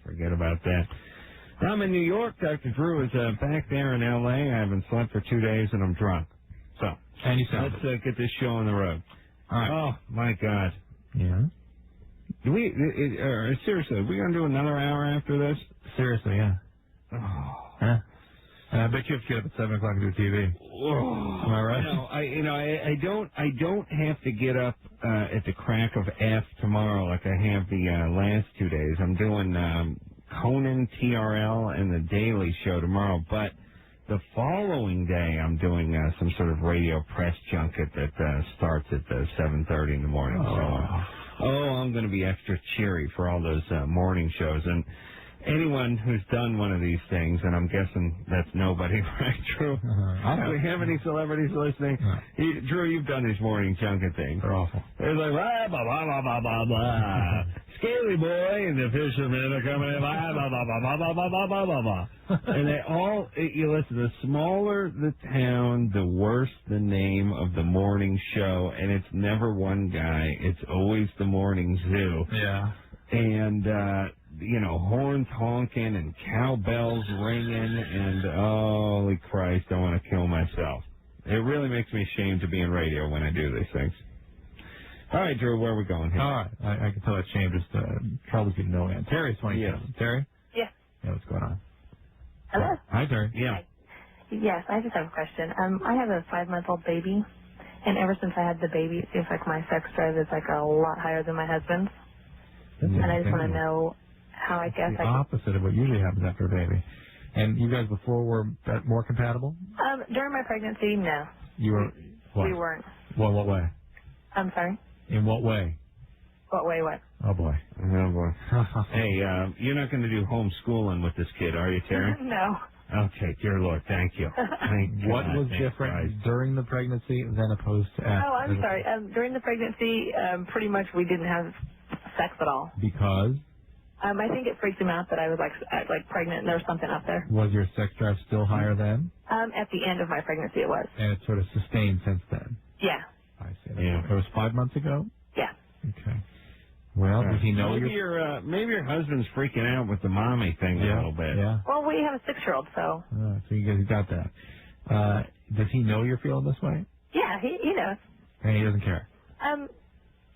forget about that. I'm in New York. Dr. Drew is back there in L.A. I haven't slept for 2 days, and I'm drunk. So, let's get this show on the road. All right. Oh, my God. Yeah? Do we, seriously, are we going to do another hour after this? Seriously, yeah. Oh. Huh? I bet you have to get up at 7 o'clock and do TV. Oh. Am I right? No, I don't have to get up at the crack of F tomorrow like I have the last 2 days. I'm doing Conan, TRL, and The Daily Show tomorrow, but the following day I'm doing some sort of radio press junket that starts at 7:30 in the morning. So, I'm going to be extra cheery for all those morning shows. And anyone who's done one of these things, and I'm guessing that's nobody, right, Drew? Do we have any celebrities listening? Drew, you've done these morning junket things. They're awful. They're like, blah, blah, blah, blah, blah, blah, blah. Scaly boy and the fishermen are coming in, blah, blah, blah, blah, blah, blah, blah, blah, blah, blah. And they all, you listen, the smaller the town, the worse the name of the morning show, and it's never one guy. It's always the morning zoo. Yeah. And, horns honking and cowbells ringing, and holy Christ, I want to kill myself. It really makes me ashamed to be in radio when I do these things. All right, Drew, where are we going here? All right. I can tell that shame just troubles you to no end. Terry's 27. Yes. Terry? Yeah. Yeah, what's going on? Hello? Hi, Terry. Yeah. Yes, I just have a question. I have a 5-month-old baby, and ever since I had the baby, it seems like my sex drive is like a lot higher than my husband's. And I just want to know how I guess the opposite of what usually happens after a baby. And you guys before were more compatible? During my pregnancy, no. You were what? We weren't. Well, what way? I'm sorry? In what way? What way, what? Oh, boy. Oh, boy. Hey, you're not going to do homeschooling with this kid, are you, Terry? No. Okay, dear Lord, thank you. What was different during the pregnancy than opposed to after? Oh, I'm sorry. During the pregnancy, pretty much we didn't have sex at all. Because? I think it freaked him out that I was like pregnant and there was something up there. Was your sex drive still higher then? At the end of my pregnancy, it was. And it's sort of sustained since then? Yeah. I see. Yeah. It was 5 months ago? Yeah. Okay. Well, does he know maybe your husband's freaking out with the mommy thing a little bit. Yeah. Well, we have a 6-year-old, so. So you guys got that. Does he know you're feeling this way? Yeah, he knows. And he doesn't care?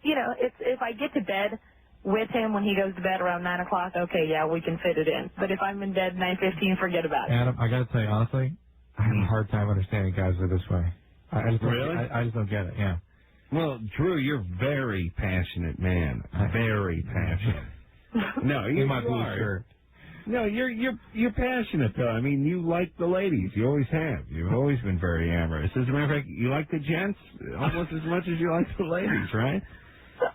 If I get to bed with him when he goes to bed around 9 o'clock, okay, yeah, we can fit it in. But if I'm in bed 9:15, forget about it. Adam, I got to tell you, honestly, I have a hard time understanding guys that are this way. I just don't get it, yeah. Well, Drew, you're a very passionate man. Very passionate. No, you my blue are. shirt. No, you're passionate though. I mean, you like the ladies. You always have. You've always been very amorous. As a matter of fact, you like the gents almost as much as you like the ladies, right?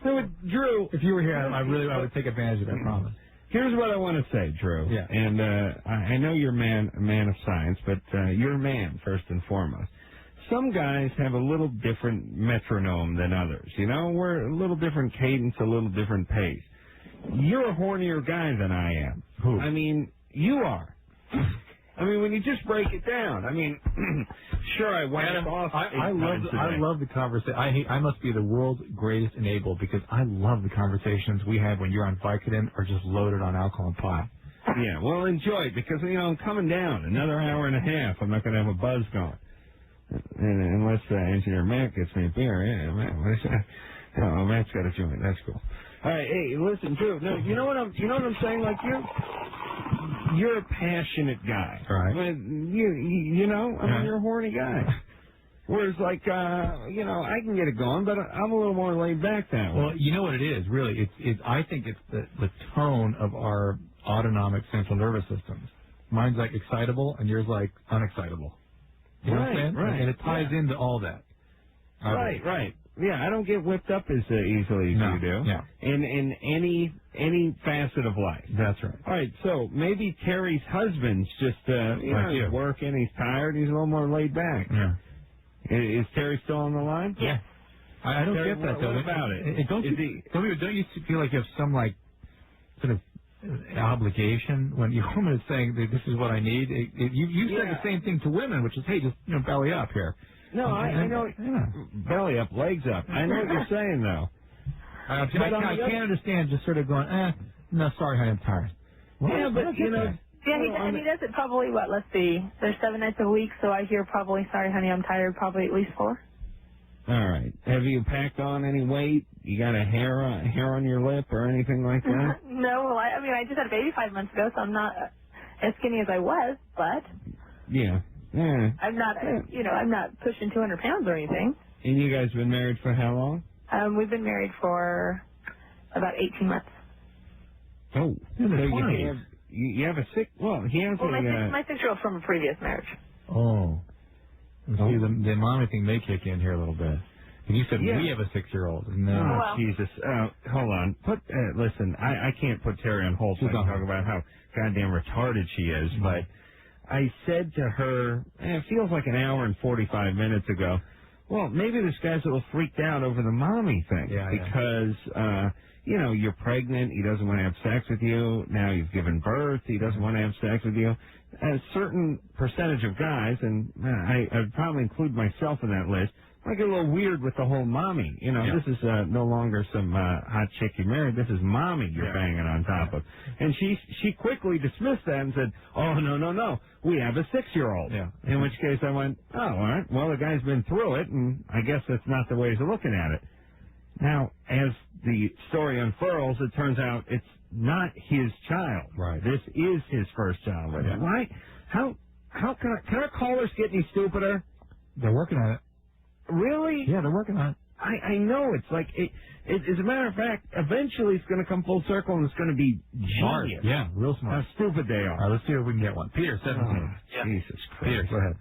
So, Drew, if you were here, I would take advantage of that promise. Here's what I want to say, Drew. Yeah. And I know you're a man of science, but you're a man first and foremost. Some guys have a little different metronome than others. You know, we're a little different cadence, a little different pace. You're a hornier guy than I am. Who? I mean, you are. I mean, when you just break it down. I mean, sure, I went off. I love the conversation. I must be the world's greatest enabler because I love the conversations we have when you're on Vicodin or just loaded on alcohol and pot. Yeah, well, enjoy it because, I'm coming down. Another hour and a half. I'm not going to have a buzz going. And unless Engineer Matt gets me a beer. Yeah, Matt, what is that? Oh, Matt's got a joint. That's cool. All right, hey, listen, Drew. No, you know what I'm saying? Like you're a passionate guy. Right. But you're a horny guy. Whereas, like, I can get it going, but I'm a little more laid back that way. Well, you know what it is, really. I think it's the tone of our autonomic central nervous systems. Mine's like excitable, and yours like unexcitable. You know what I'm saying? Right. And it ties into all that. Right. Yeah, I don't get whipped up as easily as you do. Yeah. In any facet of life. That's right. All right, so maybe Terry's husband's just he's working, he's tired, he's a little more laid back. Yeah. Is Terry still on the line? Yeah. I don't get that though. What about it? Don't you feel like you have some like sort of obligation when your woman is saying that this is what I need? You said the same thing to women, which is, hey, just belly up here. No, I know. Yeah. Belly up, legs up. I know what you're saying, though. I can't understand just sort of going, no, sorry, honey, I'm tired. Well, yeah, but, you know... Yeah, he does it probably, let's see, there's 7 nights a week, so I hear probably, sorry, honey, I'm tired, probably at least 4. All right. Have you packed on any weight? You got a hair on your lip or anything like that? No, well, I mean, I just had a baby 5 months ago, so I'm not as skinny as I was, but... Yeah. I'm not, I'm not pushing 200 pounds or anything. And you guys been married for how long? We've been married for about 18 months. Oh, so you have a sick... Well, he has my 6-year-old from a previous marriage. Oh. See, the mommy thing may kick in here a little bit. And you said we have a 6-year-old. No. Oh, Jesus. Hold on. Listen, I can't put Terry on hold and talk about how goddamn retarded she is, but I said to her, it feels like an hour and 45 minutes ago, well, maybe this guy's a little freaked out over the mommy thing because, you're pregnant, he doesn't want to have sex with you, now you've given birth, he doesn't want to have sex with you. A certain percentage of guys, and I'd probably include myself in that list, I get a little weird with the whole mommy. This is no longer some hot chick you married. This is mommy you're banging on top of. And she quickly dismissed that and said, oh, no, we have a 6-year-old. Yeah. In which case I went, oh, all right, well, the guy's been through it, and I guess that's not the ways of looking at it. Now, as the story unfurls, it turns out it's not his child. Right. This is his first child. Yeah. Why? How can our callers get any stupider? They're working on it. Really? Yeah, they're working on it. I know. It's like, as a matter of fact, eventually it's going to come full circle and it's going to be genius. Yeah, real smart. How stupid they are. All right, let's see if we can get one. Peter, 17. Jesus Christ. Peter, go ahead.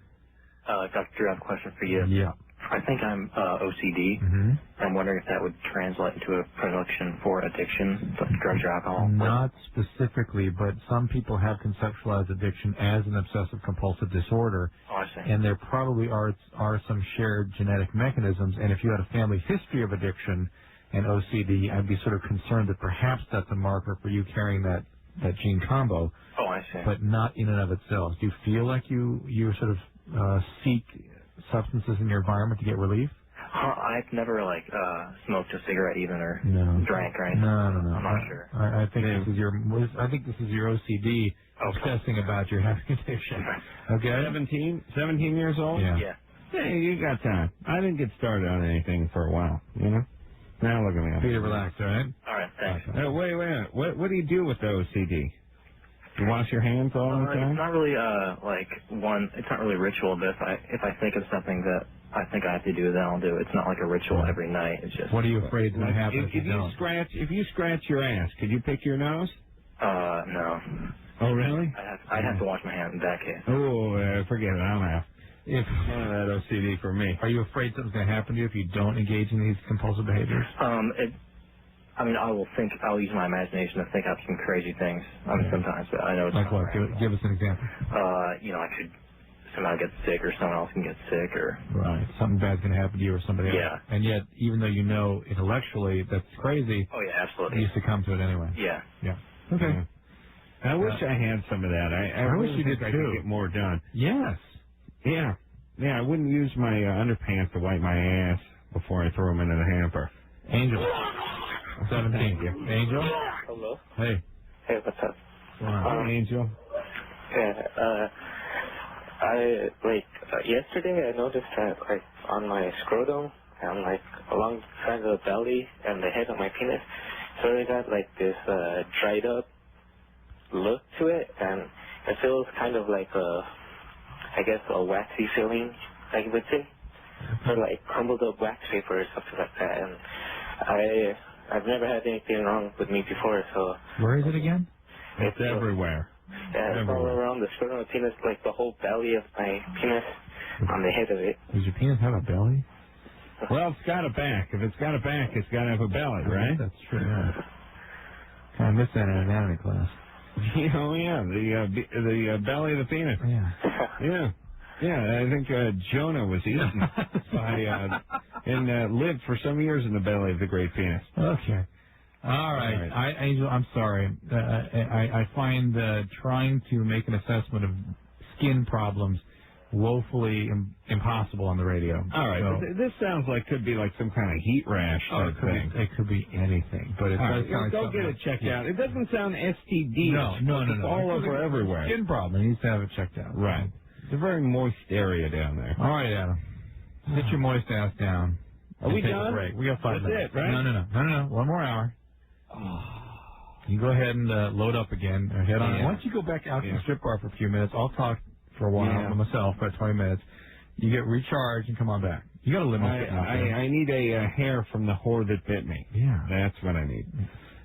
Dr. Drew, I have a question for you. Yeah. I think I'm OCD. I'm wondering if that would translate into a predilection for addiction, like drugs or alcohol. Not specifically, but some people have conceptualized addiction as an obsessive-compulsive disorder. Oh, I see. And there probably are some shared genetic mechanisms. And if you had a family history of addiction and OCD, I'd be sort of concerned that perhaps that's a marker for you carrying that gene combo. Oh, I see. But not in and of itself. Do you feel like you sort of seek substances in your environment to get relief? I've never smoked a cigarette even or drank or anything. No. I'm not sure. I think this is your OCD obsessing about your having addiction. Okay. 17 years old? Yeah. Hey, you got time. I didn't get started on anything for a while, Now look at me. Peter, relax, all right? All right, thanks. Wait. What do you do with the OCD? You wash your hands all the time? It's not really it's not really ritual, but if I think of something that I think I have to do, then I'll do it. It's not like a ritual every night. It's just... What are you afraid that happens if you don't? If you scratch your ass, could you pick your nose? No. Oh, really? I'd have to wash my hands in that case. Oh, forget it. I don't have. It's none of that OCD for me. Are you afraid something's going to happen to you if you don't engage in these compulsive behaviors? I'll use my imagination to think up some crazy things. Sometimes, but I know it's like what? Give us an example. I could somehow get sick, or someone else can get sick, or something bad's going to happen to you or somebody else. Yeah. And yet, even though you know intellectually that's crazy, oh yeah, absolutely, you succome to it anyway. Yeah. Okay. Yeah. I wish I had some of that. I wish you did I too. could get more done. Yes. Yeah. I wouldn't use my underpants to wipe my ass before I throw them into the hamper. Angel. 17. Angel? Hello? Hey. Hey, what's up? Wow. Angel. Yeah, yesterday I noticed that, on my scrotum and, alongside the belly and the head of my penis, so it got, this, dried up look to it, and it feels kind of like a waxy feeling, I would say, or crumbled up wax paper or something like that, and I've never had anything wrong with me before, so... Where is it again? It's everywhere. Yeah, it's all around the scrotum of the penis, the whole belly of my penis, on the head of it. Does your penis have a belly? Well, it's got a back. If it's got a back, it's got to have a belly, right? That's true, yeah. Kind of missed that in anatomy class. Oh, yeah, the belly of the penis. Yeah. Yeah, I think Jonah was eaten and lived for some years in the belly of the great penis. Okay. All right. Angel, I'm sorry. I find trying to make an assessment of skin problems woefully impossible on the radio. All right, So, this sounds like could be like some kind of heat rash type thing. It could be anything, but it does sound like go get it checked out. It doesn't sound STD. No. It's all over everywhere. Skin problem. He needs to have it checked out. Right. It's a very moist area down there. All right, Adam. Get your moist ass down. Are we take done? A break. We got 5 minutes. That's it, right? No. 1 more hour. You go ahead and load up again. Head on. Once you go back out to the strip bar for a few minutes, I'll talk for a while with myself for 20 minutes. You get recharged and come on back. You got a limit. I need a hair from the whore that bit me. Yeah. That's what I need.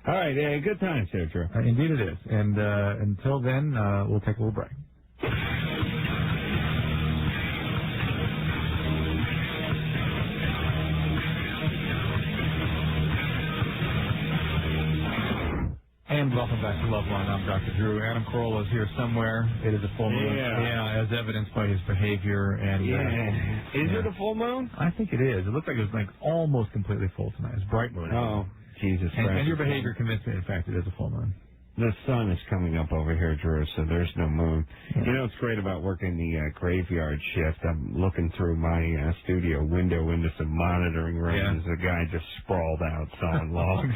All right. Good times here, Drew. Indeed it is. And until then, we'll take a little break. And welcome back to Loveline. I'm Dr. Drew. Adam Carolla is here somewhere. It is a full moon. Yeah, as evidenced by his behavior. And Is it a full moon? I think it is. It looks like it was like almost completely full tonight. It's bright moon. Oh, Jesus Christ. And your behavior convinced me, in fact, it is a full moon. The sun is coming up over here, Drew, so there's no moon. Yeah. You know what's great about working the graveyard shift? I'm looking through my studio window into some monitoring rooms. There's a guy just sprawled out sawing logs.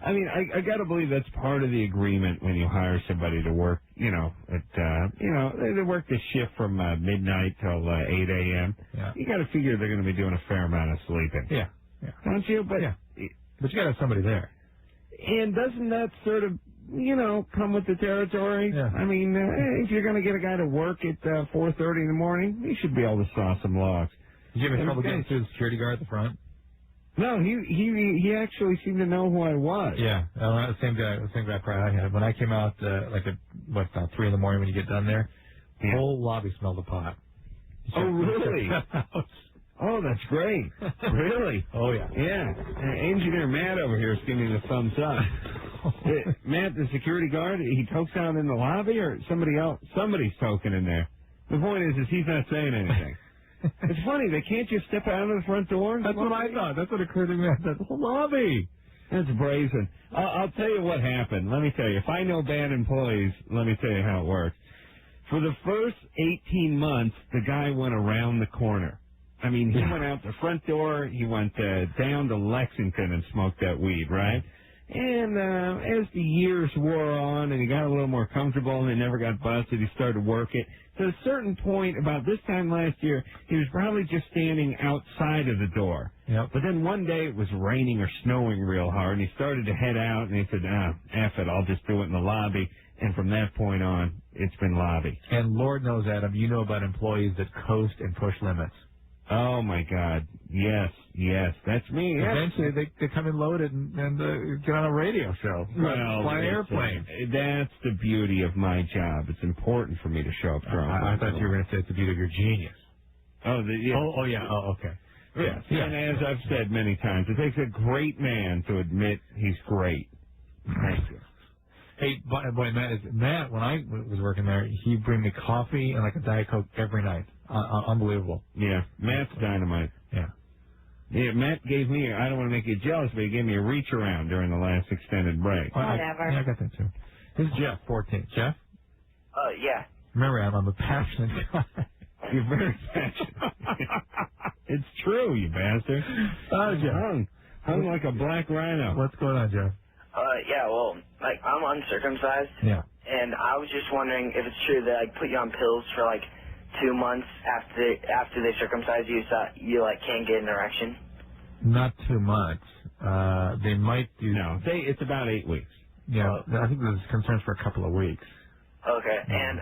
I mean, I got to believe that's part of the agreement when you hire somebody to work, they work the shift from midnight till 8 a.m. Yeah. You got to figure they're going to be doing a fair amount of sleeping. Yeah. Don't you? But you got to have somebody there. And doesn't that sort of, come with the territory? Yeah. I mean, if you're going to get a guy to work at 4:30 in the morning, he should be able to saw some logs. Did you have trouble getting through the security guard at the front? No, he actually seemed to know who I was. Yeah, the same guy probably I had. When I came out, 3 in the morning when you get done there, the whole lobby smelled of pot. Oh, really? Oh, that's great. Really? Oh, yeah. Yeah. Engineer Matt over here is giving me the thumbs up. Matt, the security guard, he tokes out in the lobby or somebody else? Somebody's toking in there. The point is he's not saying anything. It's funny. They can't just step out of the front door. That's what I thought. That's what occurred to me. That's the whole lobby. That's brazen. I'll tell you what happened. Let me tell you. If I know bad employees, let me tell you how it works. For the first 18 months, the guy went around the corner. I mean, he went out the front door. He went down to Lexington and smoked that weed, right? And as the years wore on and he got a little more comfortable and he never got busted, he started to work it. To a certain point, about this time last year, he was probably just standing outside of the door. Yep. But then one day it was raining or snowing real hard, and he started to head out, and he said, F it, I'll just do it in the lobby. And from that point on, it's been lobby. And Lord knows, Adam, you know about employees that coast and push limits. Oh, my God. Yes, that's me. Eventually, they come in loaded and get on a radio show. Well, fly an airplane. That's the beauty of my job. It's important for me to show up drunk. I thought you were going to say it's the beauty of your genius. Oh, yeah. Oh, okay. Yes. Yeah. And as I've said many times, it takes a great man to admit he's great. Thank you. Hey, boy, Matt, when I was working there, he'd bring me coffee and like a Diet Coke every night. Unbelievable. Yeah, Matt's dynamite. Yeah. Yeah, Matt gave me, I don't want to make you jealous, but he gave me a reach around during the last extended break. Whatever. I got that too. This is Jeff, 14. Jeff? Yeah. Remember, I'm a passionate guy. You're very passionate. It's true, you bastard. Oh, Jeff. Hung like a black rhino. What's going on, Jeff? Yeah, well, I'm uncircumcised. Yeah. And I was just wondering if it's true that put you on pills for 2 months after they circumcise you, so you can't get an erection. Not 2 months. They might do. No, it's about 8 weeks. Yeah, I think there's concerns for a couple of weeks. Okay. And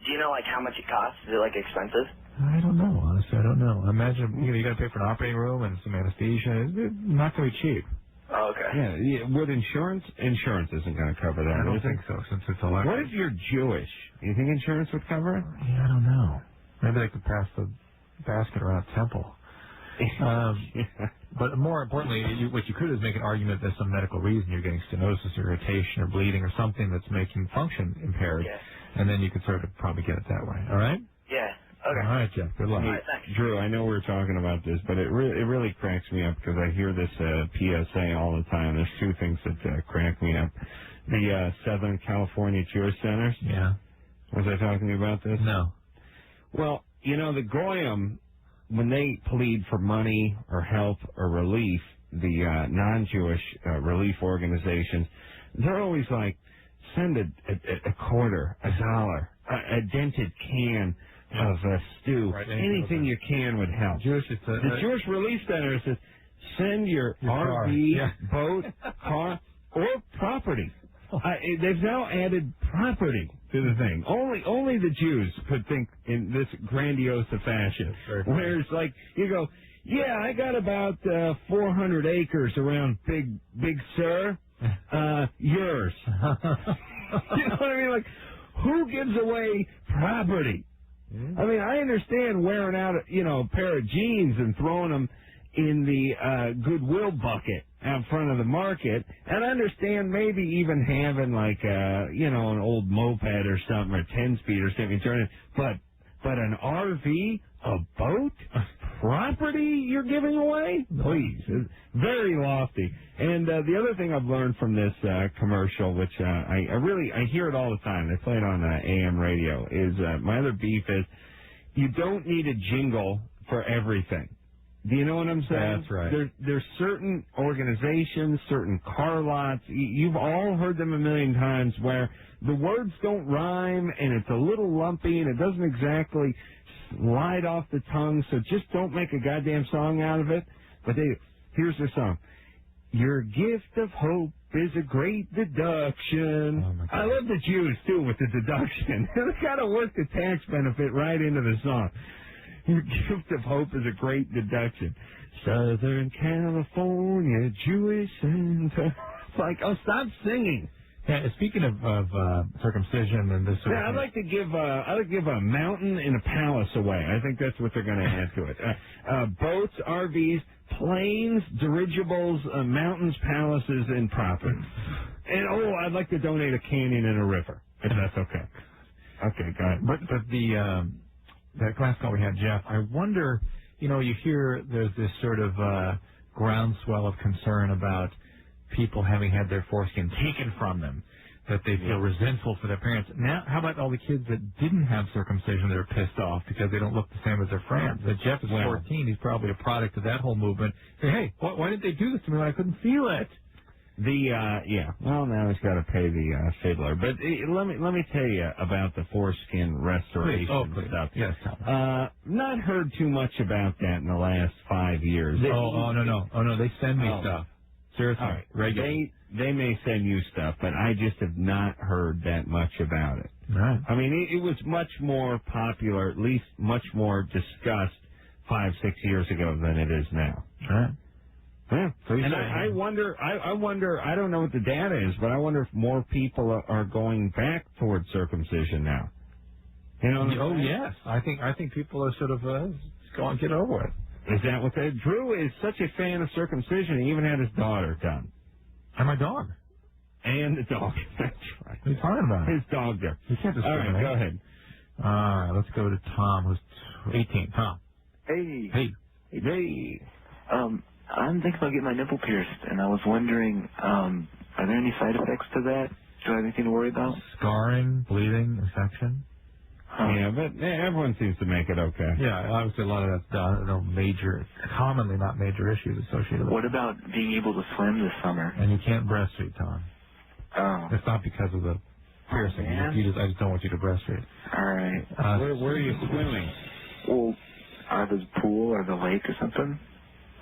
do you know how much it costs? Is it expensive? I don't know, honestly. I don't know. I imagine you got to pay for an operating room and some anesthesia. It's not going to be cheap. Oh, okay. Yeah. Would insurance isn't going to cover that. I don't think so, since it's electric. What if you're Jewish? You think insurance would cover it? Yeah, I don't know. Maybe they could pass the basket around a temple. But more importantly, what you could is make an argument that there's some medical reason you're getting stenosis or irritation or bleeding or something that's making function impaired. Yeah. And then you could sort of probably get it that way. All right? Yeah. Okay. All right, Jeff. Good luck. All right, thanks. Drew, I know we're talking about this, but it really cracks me up because I hear this PSA all the time. There's two things that crack me up. The Southern California Jewish Centers. Yeah. Was I talking about this? No. Well, the Goyim, when they plead for money or help or relief, the non-Jewish relief organizations, they're always like, send a quarter, $1, a dented can of stew. Right, anything you can would help. The Jewish Relief Center says, send your RV, boat, car, or property. They've now added property to the thing. Only the Jews could think in this grandiose fashion. Whereas, like, you go, yeah, I got about 400 acres around Big Sur. Yours. You know what I mean? Like, who gives away property? I mean, I understand wearing out, a pair of jeans and throwing them in the Goodwill bucket out front of the market, and I understand maybe even having like an old moped or something, or 10-speed or something, but an RV, a boat, property you're giving away? Please, it's very lofty. And the other thing I've learned from this commercial, which I hear it all the time, they play it on AM radio, is my other beef is you don't need a jingle for everything. Do you know what I'm saying? That's right. There's certain organizations, certain car lots, you've all heard them a million times, where the words don't rhyme and it's a little lumpy and it doesn't exactly slide off the tongue, so just don't make a goddamn song out of it. But here's the song. Your gift of hope is a great deduction. Oh, I love the Jews, too, with the deduction. They got to work the tax benefit right into the song. Your gift of hope is a great deduction. Southern California, Jewish Santa. It's like, oh, stop singing. Yeah, speaking of circumcision and this sort of I'd like to give a mountain and a palace away. I think that's what they're going to add to it. Boats, RVs, planes, dirigibles, mountains, palaces, and property. And I'd like to donate a canyon and a river, if that's okay. Okay, got it. But that last call we had, Jeff, I wonder, you hear there's this sort of groundswell of concern about people having had their foreskin taken from them, that they feel resentful for their parents. Now, how about all the kids that didn't have circumcision that are pissed off because they don't look the same as their friends? That Jeff is 14, he's probably a product of that whole movement. Say, hey, why didn't they do this to me when I couldn't feel it? Well, now he's got to pay the fiddler. But let me tell you about the foreskin restoration stuff. Yes. Not heard too much about that in the last 5 years. No, they send me stuff. Seriously, right. Regularly. They may send you stuff, but I just have not heard that much about it. Right. I mean, it was much more popular, at least much more discussed 5-6 years ago than it is now. Right. Yeah. And I wonder, I don't know what the data is, but I wonder if more people are going back towards circumcision now. You know what I'm saying? Yes. I think people are sort of going to get over it. Is that what they... Drew is such a fan of circumcision, he even had his daughter done. And my dog. And the dog. That's right. What are you talking about? His dog there. You can't discriminate. All right, go ahead. All right, let's go to Tom, who's 18. Tom. Hey. Hey. I'm thinking about getting my nipple pierced, and I was wondering, are there any side effects to that? Do I have anything to worry about? Scarring, bleeding, infection. Yeah, but everyone seems to make it okay. Yeah, obviously a lot of that's commonly not major issues associated with it. What about being able to swim this summer? And you can't breastfeed, Tom. Oh. It's not because of the piercing. I just don't want you to breastfeed. All right. Where are you swimming? Well, the pool or the lake or something.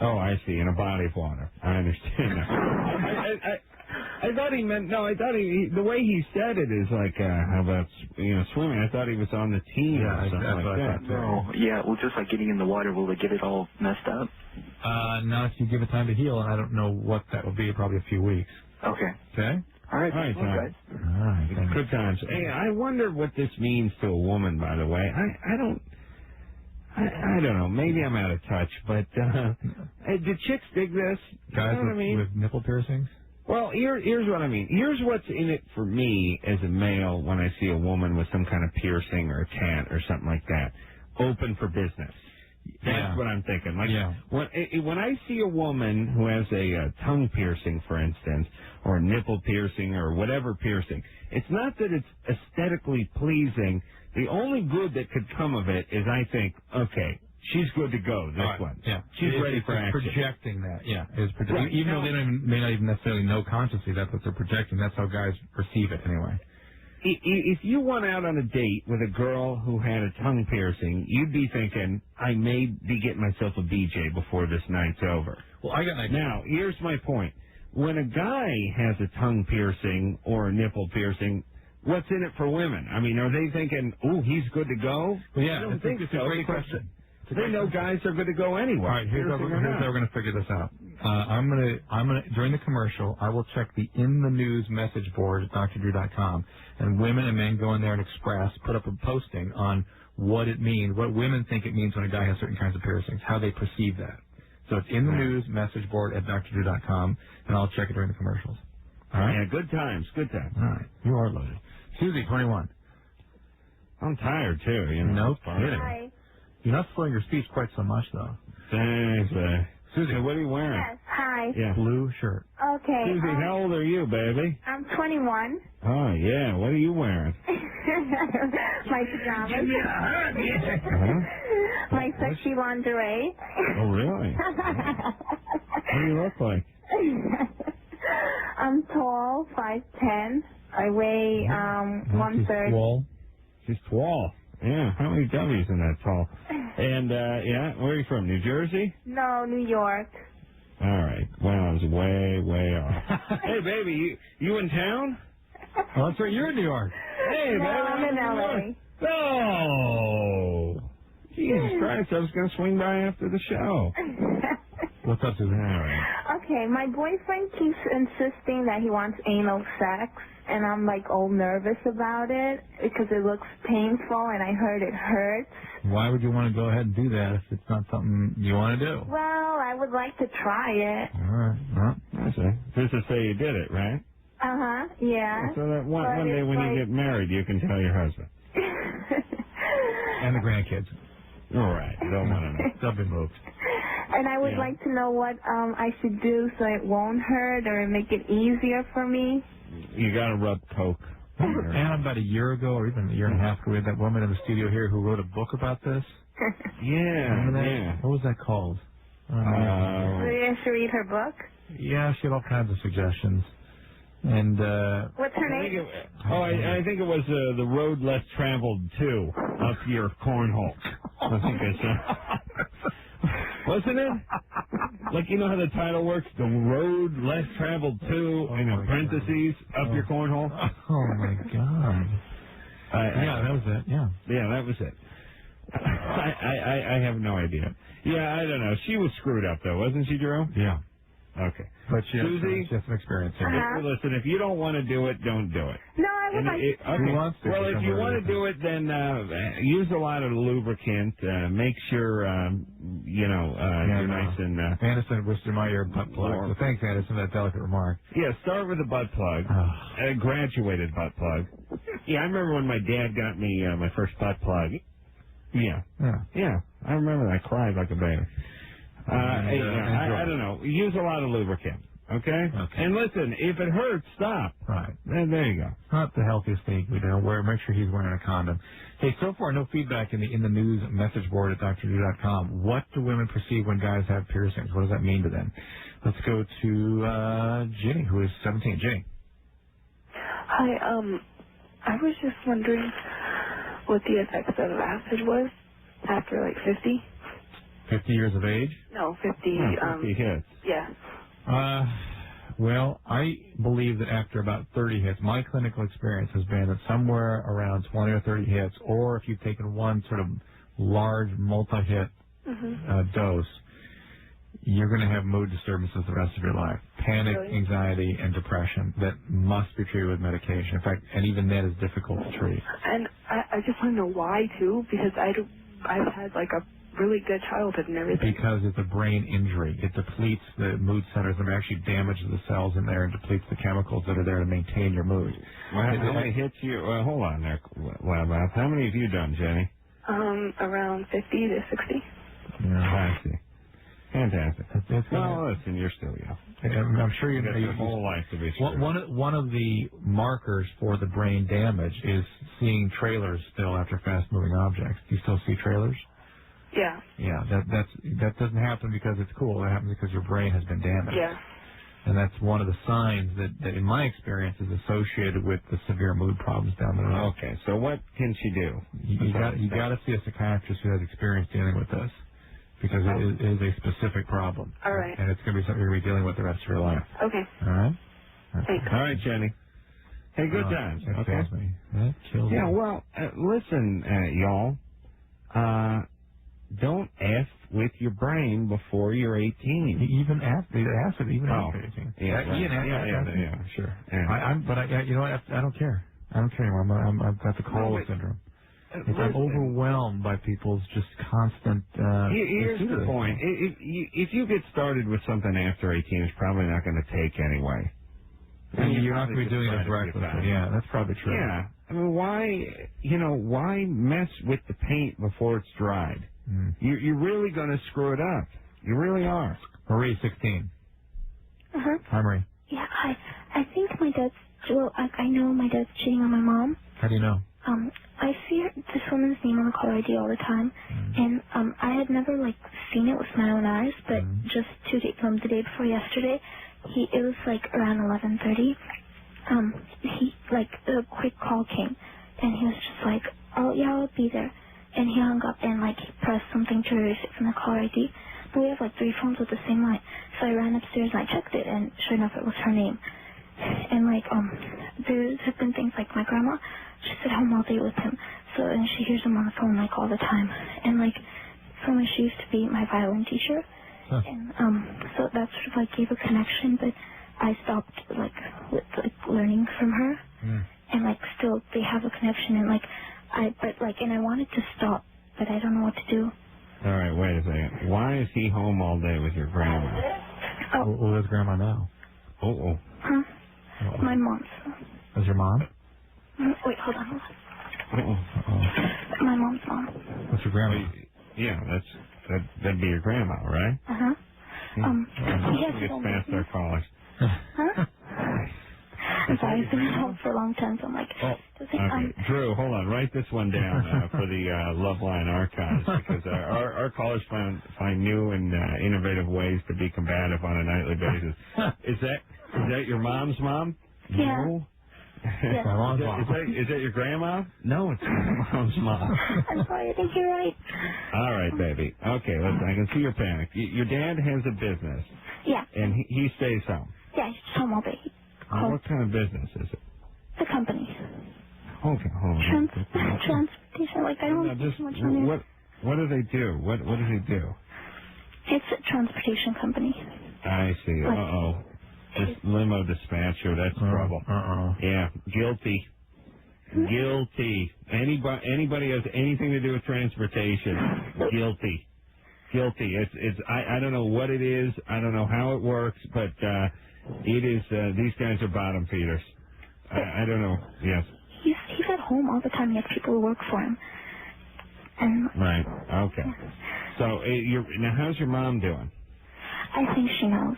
Oh, I see, in a body of water. I understand that. I thought he meant, the way he said it is like, how about, swimming? I thought he was on the team or something like that. No, yeah, well, just like getting in the water, will it get it all messed up? Not if you give it time to heal, and I don't know what that will be, probably a few weeks. Okay. Okay? All right, Tom. guys. All right. Good times. Hey, I wonder what this means to a woman, by the way. I don't know. Maybe I'm out of touch, but do chicks dig this? Guys you know what I mean? with nipple piercings? Well, here's what I mean. Here's what's in it for me as a male when I see a woman with some kind of piercing or a tat or something like that. Open for business. That's what I'm thinking. Like when I see a woman who has a tongue piercing, for instance, or a nipple piercing or whatever piercing, it's not that it's aesthetically pleasing The only good that could come of it is, I think, okay, she's good to go, this one. Yeah. She's ready for action. Projecting that, yeah. Is projecting. Right. Even though they may not even necessarily know consciously that's what they're projecting. That's how guys perceive it anyway. If you went out on a date with a girl who had a tongue piercing, you'd be thinking, I may be getting myself a BJ before this night's over. Well, I got an idea. Now, here's my point. When a guy has a tongue piercing or a nipple piercing, what's in it for women? I mean, are they thinking, ooh, he's good to go? Well, yeah, I don't think it's so. a great question. They know guys are good to go anyway. All right, here's how we're going to figure this out. I'm gonna during the commercial, I will check the in the news message board at drdrew.com, and women and men go in there and put up a posting on what it means, what women think it means when a guy has certain kinds of piercings, how they perceive that. So it's in the news message board at drdrew.com, and I'll check it during the commercials. All right. Yeah, good times, good times. All right, you are loaded. Susie, 21. I'm tired too. You know. No kidding. Hi. You're not slowing your speech quite so much, though. Thanks, Susie, what are you wearing? Yes. Hi. Yeah. Blue shirt. Okay. Susie, how old are you, baby? I'm 21. Oh, yeah. What are you wearing? My pajamas. My sexy lingerie. Oh, really? What do you look like? I'm tall, 5'10". I weigh 1/3. Wall. She's tall. Yeah, how many W's in that tall? And, yeah, where are you from, New Jersey? No, New York. All right. Well, I was way, way off. Hey, baby, you in town? Oh, that's right. You're in New York. Hey, No, baby, I'm in LA. Oh, Jesus Christ, I was going to swing by after the show. What's up, Susan? All right. Okay, my boyfriend keeps insisting that he wants anal sex, and I'm like all nervous about it because it looks painful and I heard it hurts. Why would you want to go ahead and do that if it's not something you want to do? Well, I would like to try it. All right. Well, I see. Just to say you did it, right? Uh-huh, yeah. So that one day when you get married, you can tell your husband. And the grandkids. All right. Don't want to know. They'll be moved. And I would like to know what I should do so it won't hurt or make it easier for me. You got to rub Coke. And about a year ago, or even a year and a half ago, we had that woman in the studio here who wrote a book about this. Yeah. Yeah. What was that called? So you should read her book? Yeah, she had all kinds of suggestions. And what's her name? I think it was The Road Less Traveled 2, Up Your Cornhole. I think I said. Wasn't it? Like, you know how the title works? The Road Less Traveled 2, in parentheses, Up Your Cornhole? Oh, my God. Yeah, that was it. Yeah. Yeah, that was it. I have no idea. Yeah, I don't know. She was screwed up, though, wasn't she, Drew? Yeah. Okay. But she Susie, has some experience. Listen, if you don't want to do it, don't do it. No, I would like to. Okay. Well, if you want to do it, then use a lot of lubricant. Make sure, you're nice and... Anderson whispered my ear butt plug. So thanks, Anderson, for that delicate remark. Yeah, start with a butt plug. A graduated butt plug. Yeah, I remember when my dad got me my first butt plug. Yeah. I remember that. I cried like a baby. I don't know. Use a lot of lubricant, okay? And listen, if it hurts, stop. Right. There you go. Not the healthiest thing we do. Make sure he's wearing a condom. Hey, so far no feedback in the news message board at drdrew.com. What do women perceive when guys have piercings? What does that mean to them? Let's go to Ginny, who is 17. Ginny. Hi, I was just wondering what the effects of acid was after like 50. 50 years of age? No, 50. 50 hits. Yeah. Well, I believe that after about 30 hits, my clinical experience has been that somewhere around 20 or 30 hits, or if you've taken one sort of large multi-hit dose, you're going to have mood disturbances the rest of your life. Panic, anxiety, and depression that must be treated with medication. In fact, and even that is difficult to treat. And I just want to know why, too, because I've had like a really good childhood and everything. Because it's a brain injury. It depletes the mood centers and actually damages the cells in there and depletes the chemicals that are there to maintain your mood. Well, how many hits you... hold on there, Lab. How many have you done, Jenny? Around 50 to 60. Yeah, I see. Fantastic. Well, listen, you're still young. I'm sure you got know your whole life to be screwed. One of the markers for the brain damage is seeing trailers still after fast-moving objects. Do you still see trailers? Yeah. Yeah, that doesn't happen because it's cool. That happens because your brain has been damaged. Yeah. And that's one of the signs that in my experience, is associated with the severe mood problems down the road. Okay, so what can she do? You got to see a psychiatrist who has experience dealing with this, because it is a specific problem. All right. And it's going to be something you're going to be dealing with the rest of your life. Okay. All right? Thanks. All right, Jenny. Hey, good times. That Okay. kills me. That kills me. Yeah, well, listen, y'all. Don't F with your brain before you're 18. Even after 18. Yeah, sure. Yeah. You know what? I don't care. I don't care anymore. I've got the Carolla syndrome. I'm overwhelmed by people's just constant. Here's the point: if you get started with something after 18, it's probably not going to take anyway. You're not going to be doing it recklessly. Yeah, that's probably true. Yeah, I mean, why mess with the paint before it's dried? You're really going to screw it up. You really are. Marie, 16. Hi, Marie. Yeah, I think my dad's. Well, I know my dad's cheating on my mom. How do you know? I see this woman's name on the caller ID all the time, and I had never seen it with my own eyes, but just the day before yesterday, it was around 11:30. He a quick call came, and he was just like, "Oh yeah, I'll be there," and he hung up and he pressed something to erase it from the caller ID. But we have 3 phones with the same line, so I ran upstairs and I checked it, and sure enough, it was her name. And there have been things like my grandma. She's at home all day with him, and she hears him on the phone all the time. And she used to be my violin teacher, and so that sort of gave a connection. But I stopped with learning from her, and still they have a connection. And and I wanted to stop, but I don't know what to do. All right, wait a second. Why is he home all day with your grandma? Well, where's grandma now? Oh. Huh? My mom's. Is your mom? Wait, hold on. My mom's mom. What's your grandma? Yeah, that'd be your grandma, right? Yes. Get past our callers. Huh? I'm sorry, I've been at home for a long time, so I'm okay. Drew, hold on. Write this one down for the Loveline archives, because our callers find new and innovative ways to be combative on a nightly basis. Is that your mom's mom? Yeah. No. Yes. My mom's mom. Is that your grandma? No, it's your mom's mom. I'm sorry, I think you're right. All right, baby. Okay, listen, I can see your panic. Your dad has a business. Yeah. And he stays home. Yeah, he's home all day. What kind of business is it? The company. Okay, hold on. Transportation, I don't want to do so much on it. What do they do? What does he do? It's a transportation company. I see. Uh-oh. This limo dispatcher, that's trouble. Yeah, guilty. Guilty. Anybody has anything to do with transportation, guilty. It's I don't know what it is. I don't know how it works, but it is. These guys are bottom feeders. I don't know. Yes. He's at home all the time. He has people who work for him. And right. Okay. So now, how's your mom doing? I think she knows.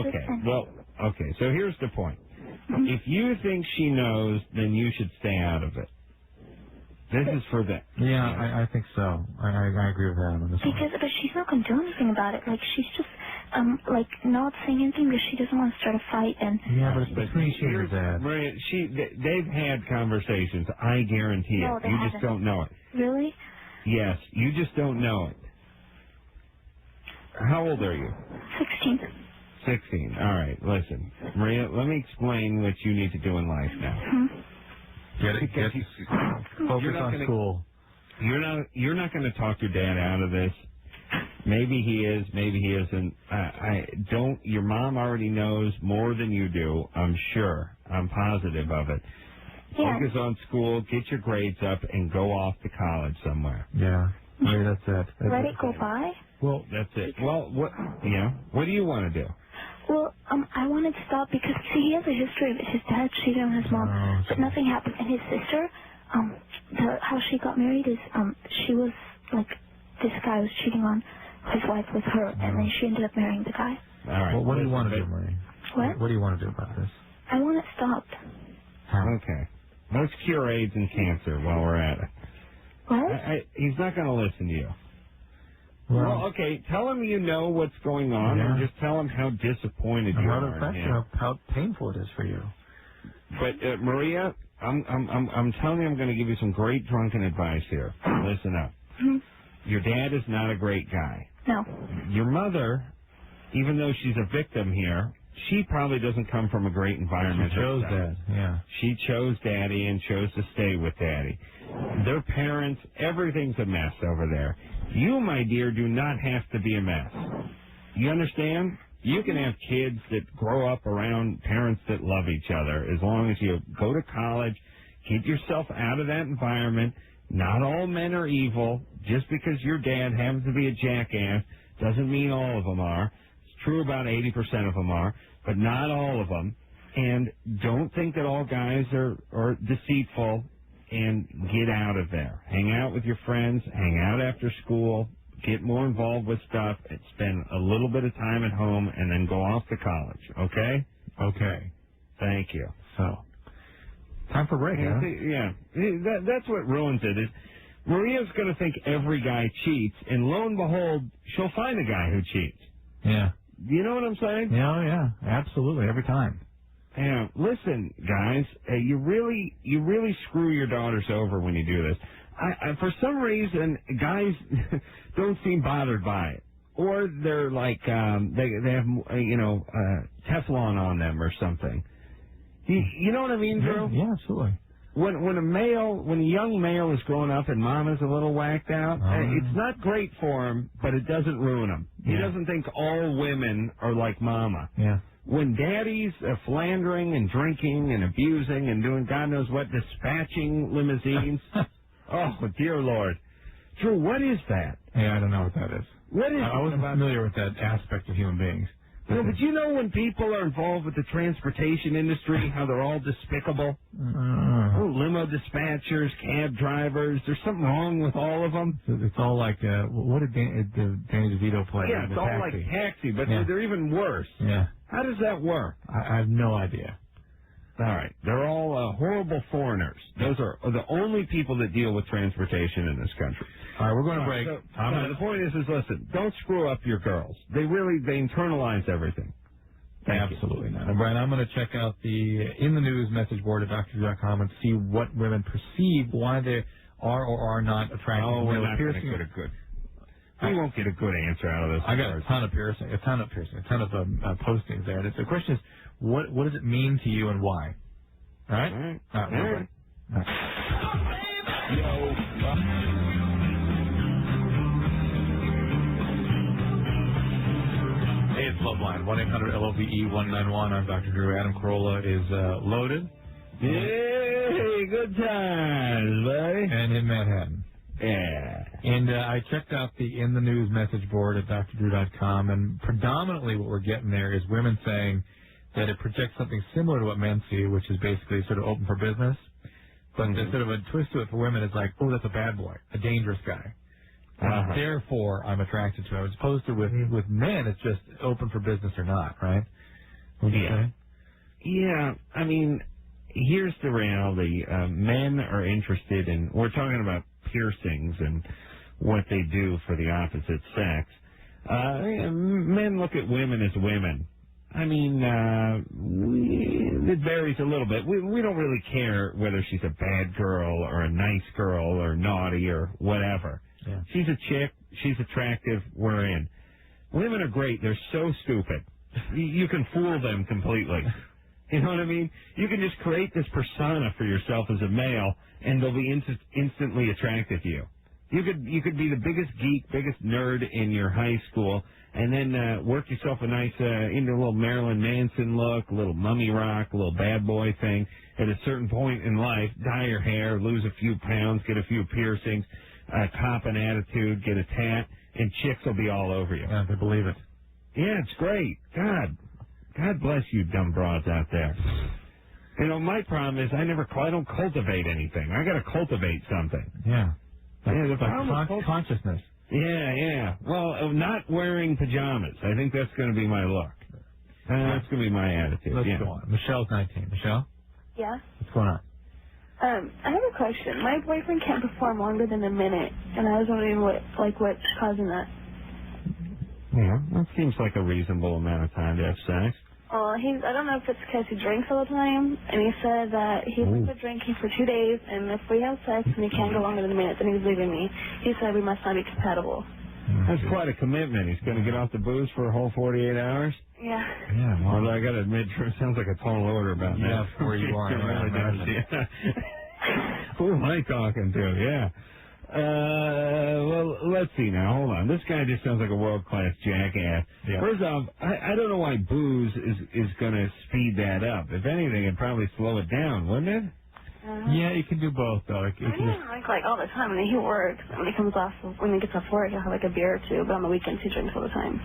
Okay. Well. Okay. So here's the point. If you think she knows, then you should stay out of it. This is for them. Yeah, I think so. I agree with that on this one. But she's not going to do anything about it. She's just, not saying anything because she doesn't want to start a fight. And yeah, but it's between she and her dad. Maria, they've had conversations. I guarantee no, it. You just don't know it. Really? Yes, you just don't know it. How old are you? 16. 16. All right. Listen, Maria, let me explain what you need to do in life now. Focus on school. You're not going to talk your dad out of this. Maybe he is, maybe he isn't. Your mom already knows more than you do, I'm sure. I'm positive of it. Yeah. Focus on school, get your grades up, and go off to college somewhere. Yeah. Maybe that's it. Let it go by? Well, that's it. Well, what do you want to do? Well, I wanted to stop because, see, he has a history of his dad cheating on his mom, but nothing happened. And his sister, how she got married is, she was, this guy was cheating on his wife with her, and then she ended up marrying the guy. All right. Well, what do you want to do, Marie? What? What do you want to do about this? I want it stopped. How? Okay. Let's cure AIDS and cancer while we're at it. What? He's not going to listen to you. Well, okay. Tell him you know what's going on, Yeah. and just tell him how disappointed you are in him. How painful it is for you. But Maria, I'm telling you, I'm going to give you some great drunken advice here. Listen up. Your dad is not a great guy. No. Your mother, even though she's a victim here, she probably doesn't come from a great environment. She chose herself. that, yeah. She chose Daddy and chose to stay with Daddy. Their parents, everything's a mess over there. You, my dear, do not have to be a mess. You understand? You can have kids that grow up around parents that love each other as long as you go to college, keep yourself out of that environment. Not all men are evil. Just because your dad happens to be a jackass doesn't mean all of them are. It's true about 80% of them are, but not all of them. And don't think that all guys are deceitful, and get out of there. Hang out with your friends, hang out after school, get more involved with stuff, and spend a little bit of time at home, and then go off to college, okay? Okay. Thank you. So, time for break, huh? Yeah. That's what ruins it. Is Maria's going to think every guy cheats, and lo and behold, she'll find a guy who cheats. Yeah. You know what I'm saying? Yeah, absolutely, every time. Yeah, listen, guys, you really screw your daughters over when you do this. I for some reason, guys don't seem bothered by it, or they're like they have Teflon on them or something. You know what I mean, Drew? Yeah, absolutely. When a young male is growing up and mom is a little whacked out, it's not great for him, but it doesn't ruin him. He doesn't think all women are like mama. Yeah. When daddy's philandering and drinking and abusing and doing God knows what, dispatching limousines, oh, dear Lord. Drew, what is that? Yeah, I don't know what that is. What is I wasn't familiar with that aspect of human beings. No, but you know when people are involved with the transportation industry, how they're all despicable? Limo dispatchers, cab drivers, there's something wrong with all of them. It's all like, what did Danny DeVito play? Yeah, it's all like Taxi, but they're even worse. Yeah. How does that work? I have no idea. All right. They're all horrible foreigners. Those are the only people that deal with transportation in this country. All right, we're going to break. The point is, listen, don't screw up your girls. They internalize everything. Absolutely not. And Brian, I'm going to check out the In the News message board at drdrew.com and see what women perceive, why they are or are not attracted to we're not piercing. Going to get a good. We won't get a good answer out of this. I got a ton of postings there. And the question is, what does it mean to you and why? All right? All right. Hey, it's Loveline, 1-800-LOVE-191. I'm Dr. Drew. Adam Carolla is loaded. Hey, good times, buddy. And in Manhattan. Yeah. And I checked out the In the News message board at drdrew.com, and predominantly what we're getting there is women saying that it projects something similar to what men see, which is basically sort of open for business. But there's sort of a twist to it for women. It's like, oh, that's a bad boy, a dangerous guy. Therefore, I'm attracted to him. As opposed to with men, it's just open for business or not, right? Would you say? Yeah. I mean, here's the reality. Men are interested in, we're talking about piercings and what they do for the opposite sex. Men look at women as women. I mean, it varies a little bit. We don't really care whether she's a bad girl or a nice girl or naughty or whatever. Yeah. She's a chick. She's attractive. We're in. Women are great. They're so stupid. You can fool them completely. You know what I mean? You can just create this persona for yourself as a male, and they'll be instantly attracted to you. You could be the biggest geek, biggest nerd in your high school, and then work yourself into a little Marilyn Manson look, a little mummy rock, a little bad boy thing. At a certain point in life, dye your hair, lose a few pounds, get a few piercings, cop an attitude, get a tat, and chicks will be all over you. Yeah, they believe it. Yeah, it's great. God bless you dumb broads out there. You know, my problem is I don't cultivate anything. I got to cultivate something. Yeah. The problem with consciousness. Yeah. Well, not wearing pajamas. I think that's going to be my look. That's going to be my attitude. Let's go on. Michelle's 19. Michelle? Yeah. What's going on? I have a question. My boyfriend can't perform longer than a minute, and I was wondering what's causing that. Yeah, that seems like a reasonable amount of time to have sex. I don't know if it's because he drinks all the time, and he said that he's been drinking for 2 days, and if we have sex and he can't go longer than a minute, then he's leaving me. He said we must not be compatible. That's quite a commitment. He's going to get off the booze for a whole 48 hours? Yeah. Yeah, well, I got to admit, it sounds like a tall order about that. Yeah, where you are. It really does, yeah. Who am I talking to? Yeah. Well, let's see now. Hold on. This guy just sounds like a world-class jackass. Yeah. First off, I don't know why booze is going to speed that up. If anything, it'd probably slow it down, wouldn't it? Yeah, you can do both, though. I drink like all the time, and he works. And when he gets off work, he'll have like a beer or two. But on the weekends, he drinks all the time.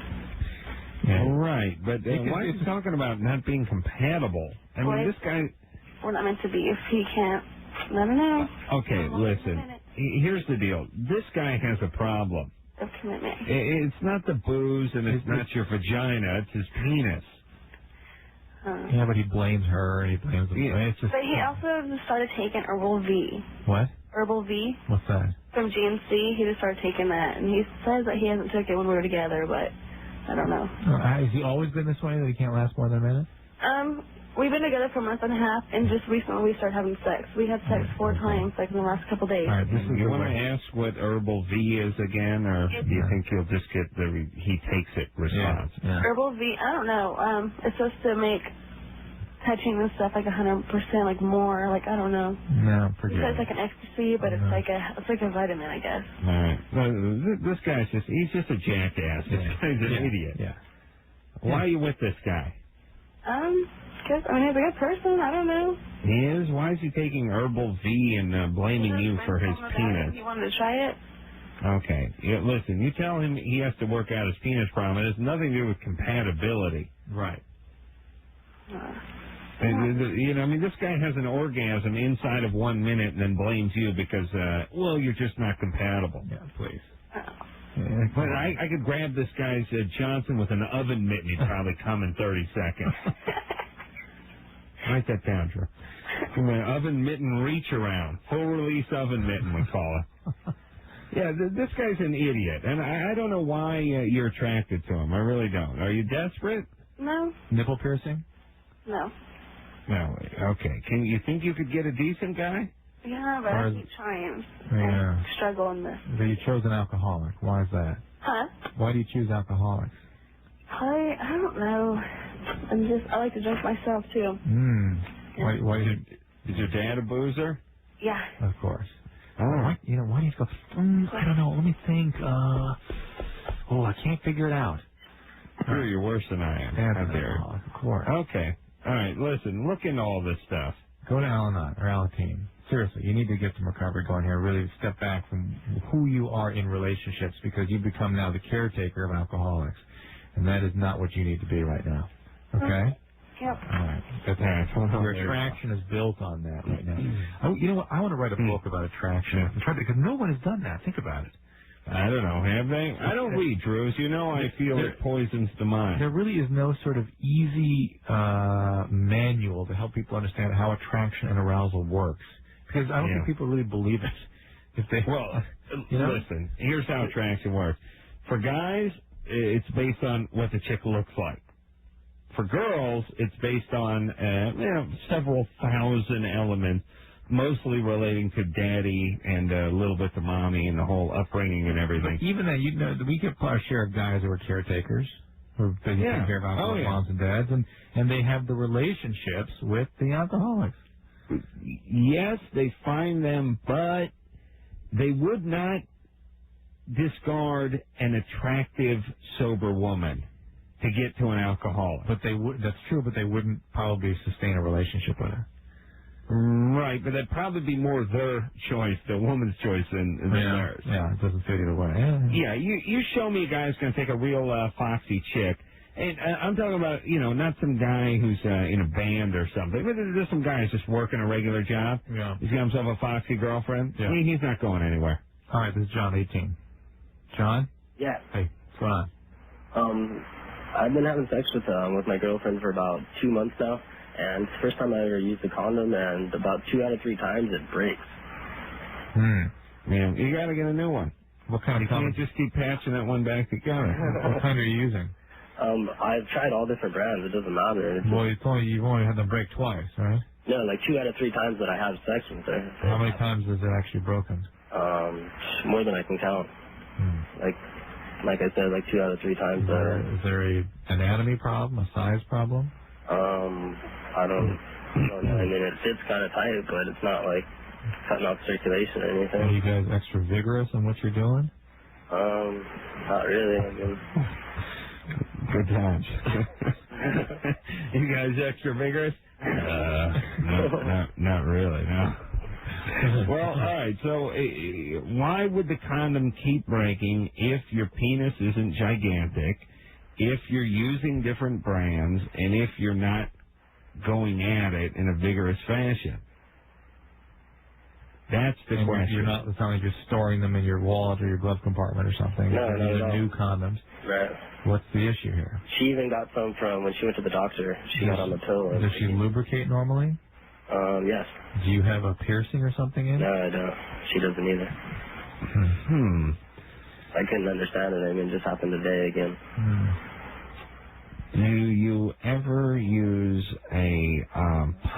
Yeah. Right, but why is he talking about not being compatible? I mean, this guy... We're not meant to be if he can't. I don't know. Okay, listen. Here's the deal. This guy has a problem. Of commitment. It's not the booze, and it's not your vagina. It's his penis. Yeah, but he blames her, and he blames him. It's just, but he also just started taking Herbal V. What? Herbal V. What's that? From GNC. He just started taking that, and he says that he hasn't took it when we were together, but I don't know. Has he always been this way, that he can't last more than a minute? We've been together for a month and a half, and just recently we started having sex. We had sex 4 times, like in the last couple days. All right, you want to ask what Herbal V is again, or do you think you'll just get the he takes it response? Yeah. Herbal V, I don't know. It's supposed to make touching and stuff like 100%, like more, like I don't know. No, forget it. It's like an ecstasy, but it's like a vitamin, I guess. All right. This guy's he's just a jackass. This guy's an idiot. Yeah. Why are you with this guy? Because, I mean, he's a good person. I don't know. He is? Why is he taking Herbal V and blaming you for his penis? You wanted to try it? Okay. Yeah, listen, you tell him he has to work out his penis problem. It has nothing to do with compatibility. Right. I mean, this guy has an orgasm inside of 1 minute and then blames you because, you're just not compatible. Yeah, please. But I could grab this guy's Johnson with an oven mitten. He'd probably come in 30 seconds. Write that down, Drew. An oven mitten reach around. Full release oven mitten, we call it. Yeah, this guy's an idiot. And I don't know why you're attracted to him. I really don't. Are you desperate? No. Nipple piercing? No. No. Okay. Can you think you could get a decent guy? Yeah, but I keep trying. Yeah. I struggle in this. So you chose an alcoholic. Why is that? Huh? Why do you choose alcoholics? I don't know. I like to drink myself too. Why is your dad a boozer? Yeah. Of course. Oh. Why do you go? I don't know. Let me think. I can't figure it out. Drew, you're worse than I am. That's alcoholic, of course. Okay. All right. Listen. Look into all this stuff. Go to Al-Anon or Alateen. Seriously, you need to get some recovery going here. Really step back from who you are in relationships, because you become now the caretaker of alcoholics, and that is not what you need to be right now. Okay? Yep. All right. Your attraction is built on that right now. You know what? I want to write a book about attraction, because no one has done that. Think about it. I don't know. Have they? I don't read, Drew. As you know, I feel it poisons the mind. There really is no sort of easy manual to help people understand how attraction and arousal works. Because I don't think people really believe it. Listen, here's how attraction works. For guys, it's based on what the chick looks like. For girls, it's based on several thousand elements, mostly relating to daddy and a little bit to mommy and the whole upbringing and everything. But even that, we get our share of guys who are caretakers, who are taking care of alcoholic moms and dads, and they have the relationships with the alcoholics. Yes, they find them, but they would not discard an attractive, sober woman to get to an alcoholic. But they would. That's true, but they wouldn't probably sustain a relationship with her. Right, but that'd probably be more their choice, the woman's choice, than theirs. Yeah, it doesn't fit either way. Yeah, you show me a guy who's going to take a real foxy chick. And I'm talking about, not some guy who's in a band or something. But there's some guy who's just working a regular job. Yeah. He's got himself a foxy girlfriend. Yeah. He's not going anywhere. All right, this is John, 18. John? Yeah. Hey, what's going on? I've been having sex with my girlfriend for about 2 months now, and it's the first time I ever used a condom, and about 2 out of 3 times it breaks. Man, you got to get a new one. What kind of condom? You can't just keep patching that one back together. What kind are you using? I've tried all different brands. It doesn't matter. It's Well, you've only had them break twice, right? no, like 2 out of 3 times that I have sex with her. How many times is it actually broken? More than I can count. Like I said, like 2 out of 3 times. Is there a anatomy problem, a size problem? I don't know. I mean, it fits kind of tight, but it's not like cutting off circulation or anything. Are you guys extra vigorous in what you're doing? Not really. I mean, good times. You guys extra vigorous? Not really, no. Well, all right, so why would the condom keep breaking if your penis isn't gigantic, if you're using different brands, and if you're not going at it in a vigorous fashion? That's the question. It's not like you're storing them in your wallet or your glove compartment or something. No, They're new condoms. Right. What's the issue here? She even got some from when she went to the doctor. She got on the pill. Does she lubricate normally? Yes. Do you have a piercing or something in it? No, I don't. She doesn't either. I couldn't understand it. I mean, it just happened today again. Do you ever use a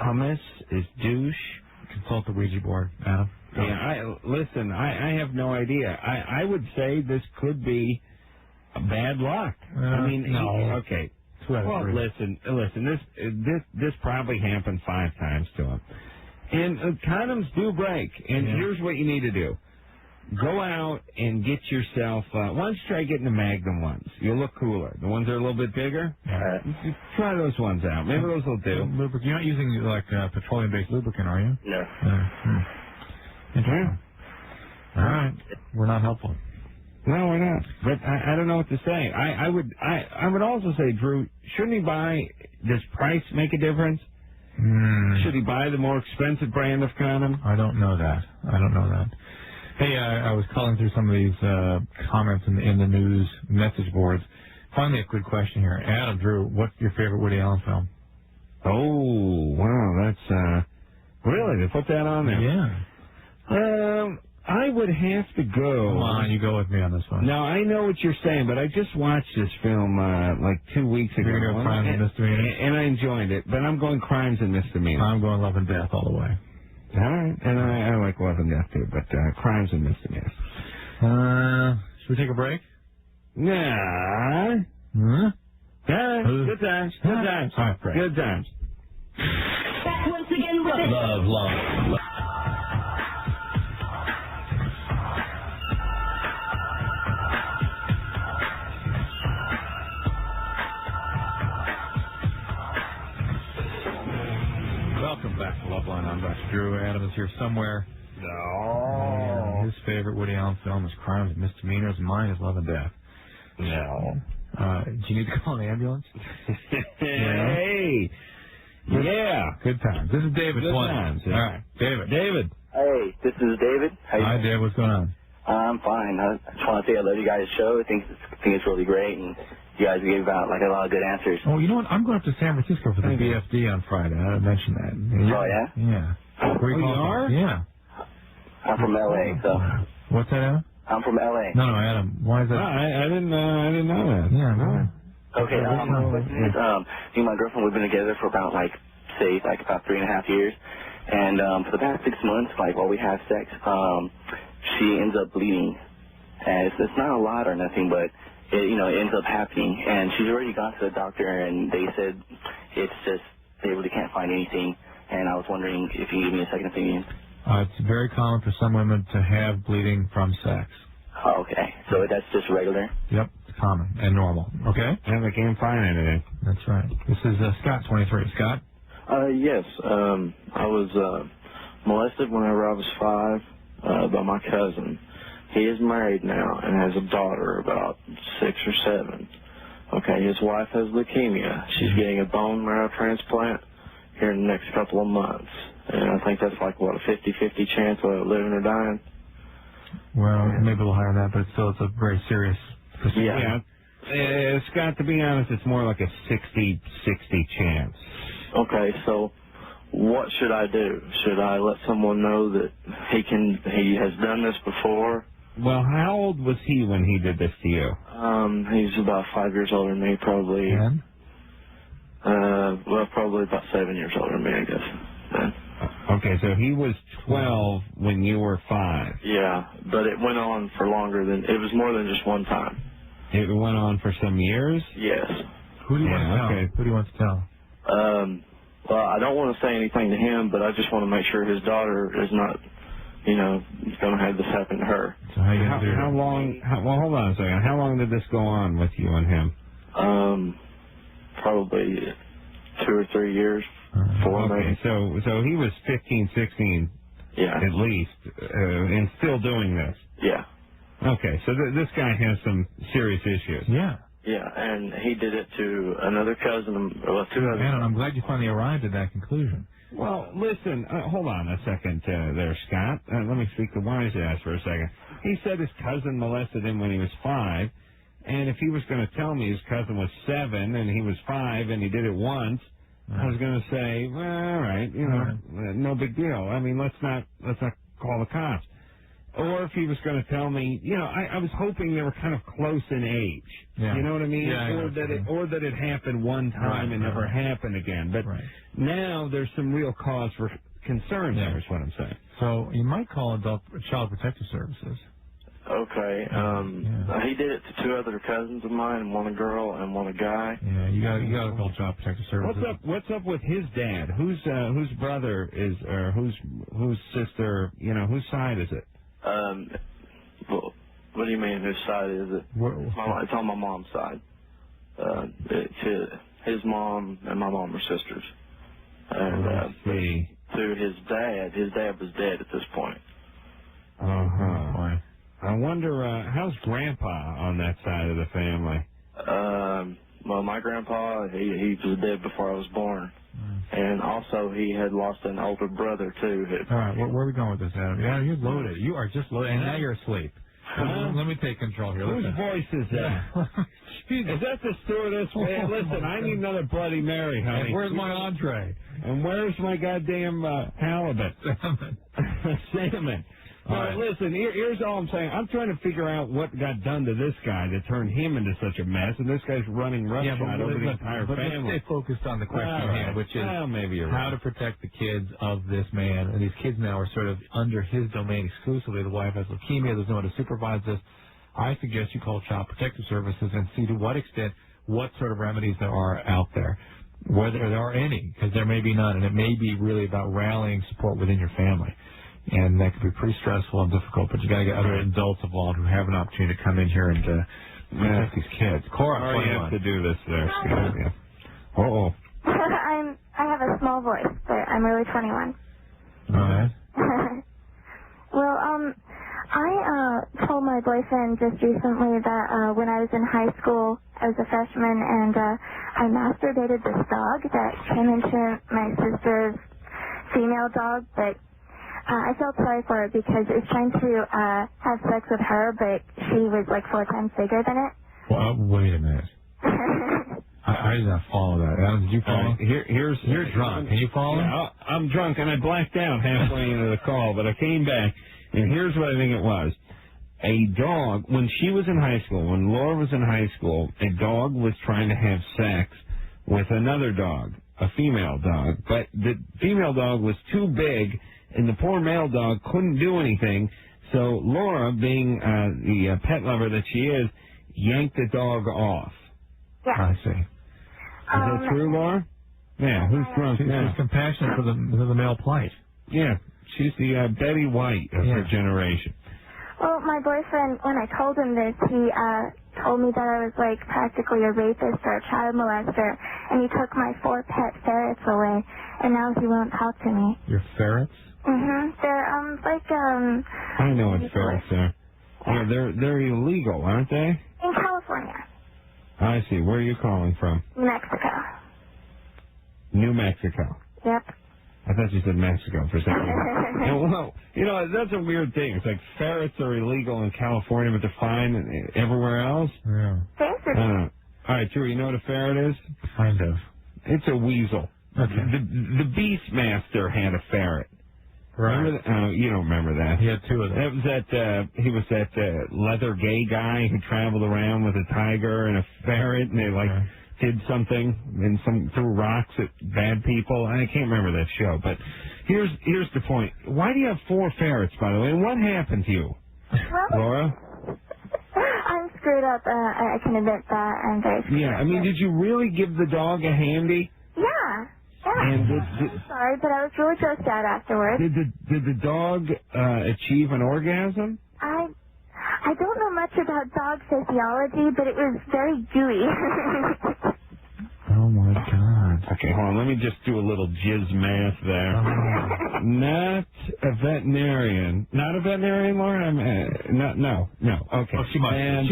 pumice as douche? Consult the Ouija board, Adam. Yeah, listen, I have no idea. I would say this could be bad luck. I mean, no. Okay. Well, listen. This probably happened 5 times to him. And condoms do break. And here's what you need to do. Go out and get yourself, why don't you try getting the Magnum ones? You'll look cooler. The ones that are a little bit bigger, try those ones out. Maybe those will do. You're not using, like, petroleum-based lubricant, are you? No. Interesting. All right. We're not helpful. No, we're not. But I don't know what to say. I would also say, Drew, shouldn't he buy, does price make a difference? Should he buy the more expensive brand of condom? I don't know that. Hey, I was calling through some of these comments in the news message boards. Finally, a good question here. Adam, Drew, what's your favorite Woody Allen film? Oh, wow, that's, really, they put that on there? Yeah. I would have to go. Come on, you go with me on this one. Now, I know what you're saying, but I just watched this film like 2 weeks ago. You're going to go Crimes and Misdemeanors? And I enjoyed it, but I'm going Crimes and Misdemeanors. I'm going Love and Death all the way. All right, and I like Love and Death too, but Crimes and Misdemeanors. Should we take a break? Nah. Yeah, good times. Good times. All right, break. Good times. Back once again with it. Loveline. Welcome back to Loveline. I'm Dr. Drew. Adam is here somewhere. No. And his favorite Woody Allen film is Crimes and Misdemeanors. Mine is Love and Death. No. Do you need to call an ambulance? Hey. Yeah. Good times. This is David. Good times. All right. David. Hey, this is David. Hi, Dave. What's going on? I'm fine. I just want to say I love you guys' show. I think it's really great, and you guys gave out like a lot of good answers. Oh, you know what? I'm going up to San Francisco for the BFD on Friday. I mentioned that. Oh, yeah? Yeah. Where you are? Yeah. I'm from L.A., so. What's that, Adam? I'm from L.A. No, Adam. Why is that? I didn't know that. Yeah, no. Okay, my question is, me and my girlfriend, we've been together for about, about 3.5 years. And for the past 6 months, while we have sex, she ends up bleeding. And it's not a lot or nothing, but it ends up happening. And she's already gone to the doctor, and they said it's just they really can't find anything. And I was wondering if you can give me a second opinion. It's very common for some women to have bleeding from sex. Oh, okay. So that's just regular? Yep, it's common and normal. Okay? And they can't find anything. That's right. This is Scott, 23. Scott? Yes. I was molested whenever I was 5 by my cousin. He is married now and has a daughter about 6 or 7. Okay, his wife has leukemia. She's getting a bone marrow transplant here in the next couple of months. And I think that's a 50-50 chance of living or dying. Well, maybe a little higher than that, but still, it's a very serious procedure. Yeah. Scott, to be honest, it's more like a 60-60 chance. Okay, so what should I do? Should I let someone know that he has done this before? Well, how old was he when he did this to you? He's about 5 years older than me, probably. 10? Well, probably about 7 years older than me, I guess. Then. Okay, so he was 12 when you were 5. Yeah, but it went on for longer than, it was more than just one time. It went on for some years? Yes. Who do you want to tell? Okay. Who do you want to tell? Well, I don't want to say anything to him, but I just want to make sure his daughter is not, going to have this happen to her. So how you going to do How long, well, hold on a second. How long did this go on with you and him? Probably 2 or 3 years, 4 maybe. So he was 15, 16 at least, and still doing this. Yeah. Okay, so this guy has some serious issues. Yeah. Yeah, and he did it to another cousin, well, 2 others. Man, I'm glad you finally arrived at that conclusion. Well, listen, hold on a second there, Scott. Let me speak to Wise Ass for a second. He said his cousin molested him when he was 5, and if he was going to tell me his cousin was 7 and he was 5 and he did it once, I was going to say, well, all right, no big deal. I mean, let's not call the cops. Or if he was going to tell me, I was hoping they were kind of close in age. Yeah. You know what I mean? Yeah, or that it happened one time and never happened again. But now there's some real cause for concern there, is what I'm saying. So you might call Child Protective Services. Okay. He did it to 2 other cousins of mine, one a girl and one a guy. Yeah, you got to call Child Protective Services. What's up with his dad? Whose brother is, or whose sister? Whose side is it? Well, what do you mean? Whose side is it? It's on my mom's side. It's his mom and my mom are sisters. And to his dad was dead at this point. I wonder, how's Grandpa on that side of the family? Well, my grandpa, he was dead before I was born. And also, he had lost an older brother, too. All right, where are we going with this, Adam? Yeah, you're loaded. You are just loaded, and now you're asleep. Let me take control here. Whose voice is that? Is that the stewardess? Hey, listen, I need another Bloody Mary, honey. And where's my entree? And where's my goddamn halibut? Salmon. All right. Listen, here's all I'm saying. I'm trying to figure out what got done to this guy that turned him into such a mess, and this guy's running roughshod over the entire family. Let's stay focused on the question at hand, which is how to protect the kids of this man. And these kids now are sort of under his domain exclusively. The wife has leukemia. There's no one to supervise this. I suggest you call Child Protective Services and see to what extent, what sort of remedies there are out there, whether there are any, because there may be none, and it may be really about rallying support within your family. And that could be pretty stressful and difficult, but you got to get other adults involved who have an opportunity to come in here and protect these kids. Cora, you have to do this there, Scott. Yeah. I have a small voice, but I'm really 21. All right. Well, I told my boyfriend just recently that when I was in high school, I was a freshman, and I masturbated this dog that came into my sister's female dog, but I felt sorry for it because it was trying to have sex with her, but she was like 4 times bigger than it. Well, wait a minute. I did not follow that. Adam, did you follow? You're drunk. Can you follow? Yeah, I'm drunk, and I blacked out halfway into the call, but I came back, and here's what I think it was. A dog, when she was in high school, when Laura was in high school, a dog was trying to have sex with another dog, a female dog, but the female dog was too big, and the poor male dog couldn't do anything, so Laura, being the pet lover that she is, yanked the dog off. Yeah. I see. Is that true, Laura? Yeah, who's drunk now? She's compassionate for the male plight. Yeah, she's the Betty White of her generation. Well, my boyfriend, when I told him this, he told me that I was like practically a rapist or a child molester, and he took my 4 pet ferrets away, and now he won't talk to me. Your ferrets? They're I know what ferrets are. Yeah, they're illegal, aren't they? In California. I see. Where are you calling from? Mexico. New Mexico. Yep. I thought you said Mexico for a second. Well, you know, that's a weird thing. It's like ferrets are illegal in California, but they're fine everywhere else. Yeah. All right, Drew, you know what a ferret is? Kind of. It's a weasel. Okay. The Beastmaster had a ferret. Right. Remember that? You don't remember that. He had two of them. He was that leather gay guy who traveled around with a tiger and a ferret, and they did something and threw rocks at bad people. I can't remember that show, but here's the point. Why do you have 4 ferrets, by the way? And what happened to you, Laura? I'm screwed up. I can admit that. I'm very screwed up. I mean, did you really give the dog a handy? Yeah. And I'm sorry, but I was really grossed out afterwards. Did the dog achieve an orgasm? I don't know much about dog physiology, but it was very gooey. Oh, my God. Okay, hold on. Let me just do a little jizz math there. Not a veterinarian. Not a veterinarian, Laura? No. Okay. Oh, she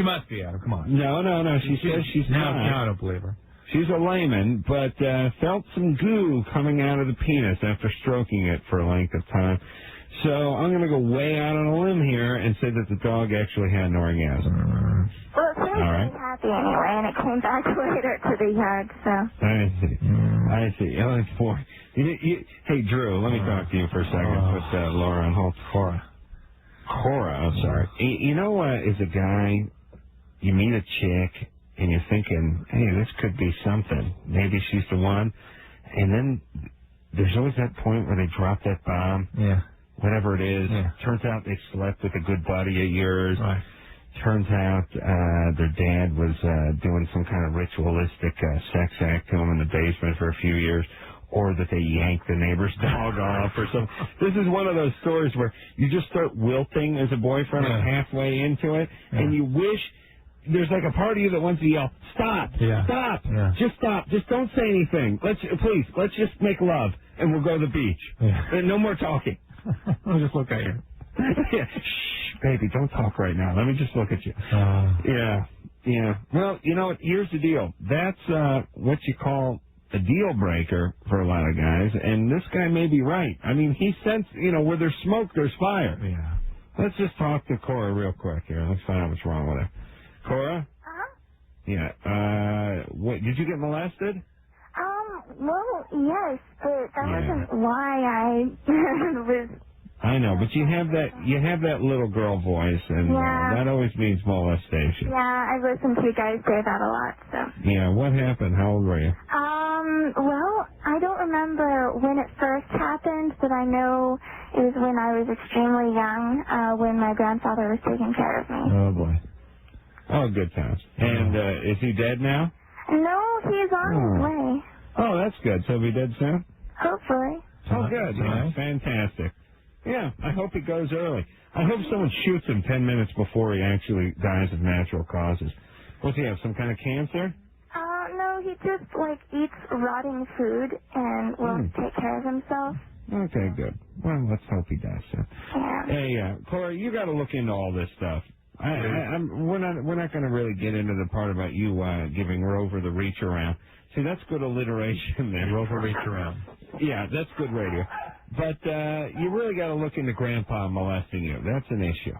must be, Adam. Come on. No. She says she's not. Now I don't believe her. She's a layman, but felt some goo coming out of the penis after stroking it for a length of time. So I'm going to go way out on a limb here and say that the dog actually had an orgasm. Well, it seemed really happy anyway, and it came back later to the yard, so. I see. Oh, it's 4. Hey, Drew, let me talk to you for a second. Put Laura on hold. Cora, I'm sorry. You know, as a guy, you meet a chick, and you're thinking, hey, this could be something. Maybe she's the one. And then there's always that point where they drop that bomb. Yeah. Whatever it is. Yeah. Turns out they slept with a good buddy of yours. Right. Turns out their dad was doing some kind of ritualistic sex act to him in the basement for a few years. Or that they yanked the neighbor's dog off or something. This is one of those stories where you just start wilting as a boyfriend halfway into it, and you wish there's like a part of you that wants to yell, stop, stop, just stop, just don't say anything. Let's just make love, and we'll go to the beach. And no more talking. I'll just look at you. Shh, baby, don't talk right now. Let me just look at you. Yeah. Well, you know what? Here's the deal. That's what you call a deal breaker for a lot of guys, and this guy may be right. I mean, he sensed, where there's smoke, there's fire. Yeah. Let's just talk to Cora real quick here. Let's find out what's wrong with her. Cora? Yeah. What, did you get molested? Well, yes, but that wasn't why I was. I know, but you have that little girl voice, and that always means molestation. Yeah, I listened to you guys say that a lot, so. Yeah, what happened? How old were you? Well, I don't remember when it first happened, but I know it was when I was extremely young, when my grandfather was taking care of me. Oh, boy. Oh, good times. And is he dead now? No, he's on his way. Oh, that's good. So he'll be dead soon? Hopefully. Oh, good. Yeah, fantastic. Yeah, I hope he goes early. I hope someone shoots him 10 minutes before he actually dies of natural causes. What's he have, some kind of cancer? No, he just, eats rotting food and won't take care of himself. Okay, good. Well, let's hope he does. Yeah. Hey, Cora, you got to look into all this stuff. We're not going to really get into the part about you giving Rover the reach around. See, that's good alliteration there. Rover reach around. Yeah, that's good radio. But you really got to look into Grandpa molesting you. That's an issue.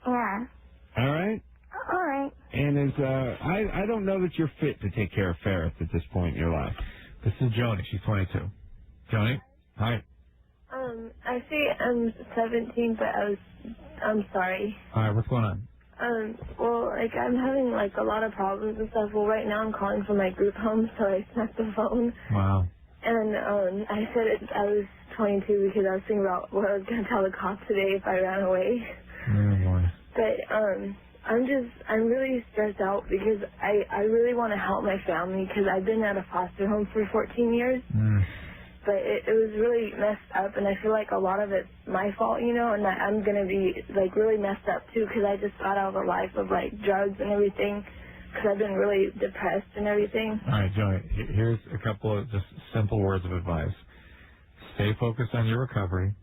Yeah. All right? All right. And I don't know that you're fit to take care of ferrets at this point in your life. This is Joni. She's 22. Joni? Hi. I see I'm 17, but I'm sorry. All right, what's going on? Well, I'm having, a lot of problems and stuff. Well, right now I'm calling from my group home, so I snuck the phone. Wow. And, I said I was 22 because I was thinking about what I was going to tell the cops today if I ran away. Oh, boy. But, I'm really stressed out because I really want to help my family because I've been at a foster home for 14 years. But it was really messed up, and I feel like a lot of it's my fault, and that I'm going to be, really messed up, too, because I just got out of a life of, drugs and everything, because I've been really depressed and everything. All right, Joey, here's a couple of just simple words of advice. Stay focused on your recovery.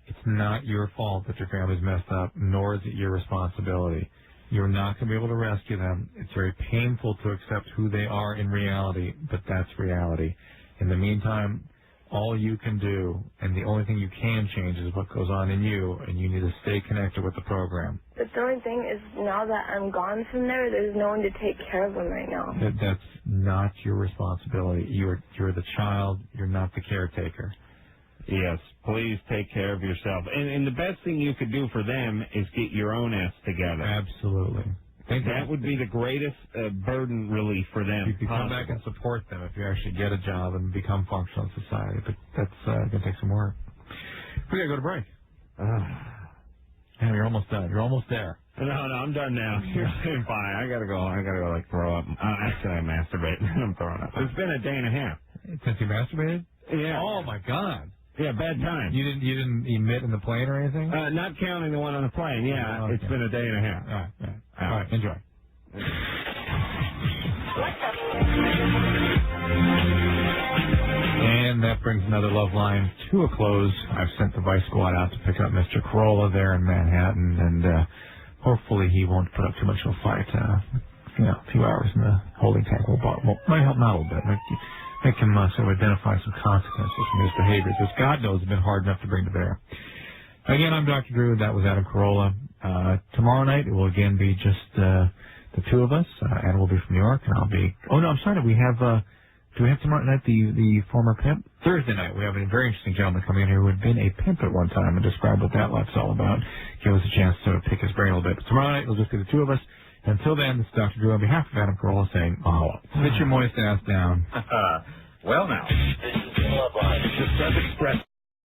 It's not your fault that your family's messed up, nor is it your responsibility. You're not going to be able to rescue them. It's very painful to accept who they are in reality, but that's reality. In the meantime, all you can do, and the only thing you can change is what goes on in you, and you need to stay connected with the program. But the only thing is, now that I'm gone from there, there's no one to take care of him right now. That's not your responsibility. You're the child. You're not the caretaker. Yes, please take care of yourself. And the best thing you could do for them is get your own ass together. Absolutely. That would be the greatest burden relief for them. You can come back and support them if you actually get a job and become functional in society. But that's going to take some work. We got to go to break. You're almost done. You're almost there. No, I'm done now. You're doing fine. I gotta go, like, throw up. Actually, I masturbate. I'm throwing up. It's been a day and a half. Since you masturbated? Yeah. Oh, my God. Yeah, bad time. You didn't emit in the plane or anything? Not counting the one on the plane. Yeah, okay. It's been a day and a half. All right. Enjoy. And that brings another Love Line to a close. I've sent the Vice Squad out to pick up Mr. Carolla there in Manhattan, and hopefully he won't put up too much of a fight. A few hours in the holding tank might help him out a little bit. Make him sort of identify some consequences from his behaviors, which God knows have been hard enough to bring to bear. Again, I'm Dr. Drew. That was Adam Carolla. Tomorrow night, it will again be just the two of us. Adam will be from New York, and I'll be... Oh, no, I'm sorry. Do we have tomorrow night the former pimp? Thursday night, we have a very interesting gentleman coming in here who had been a pimp at one time and describe what that life's all about. Give us a chance to pick his brain a little bit. But tomorrow night, it'll just be the two of us. Until then, this is Dr. Drew on behalf of Adam Carolla saying, sit your moist ass down. Well, now, this is Loveline. Just Express.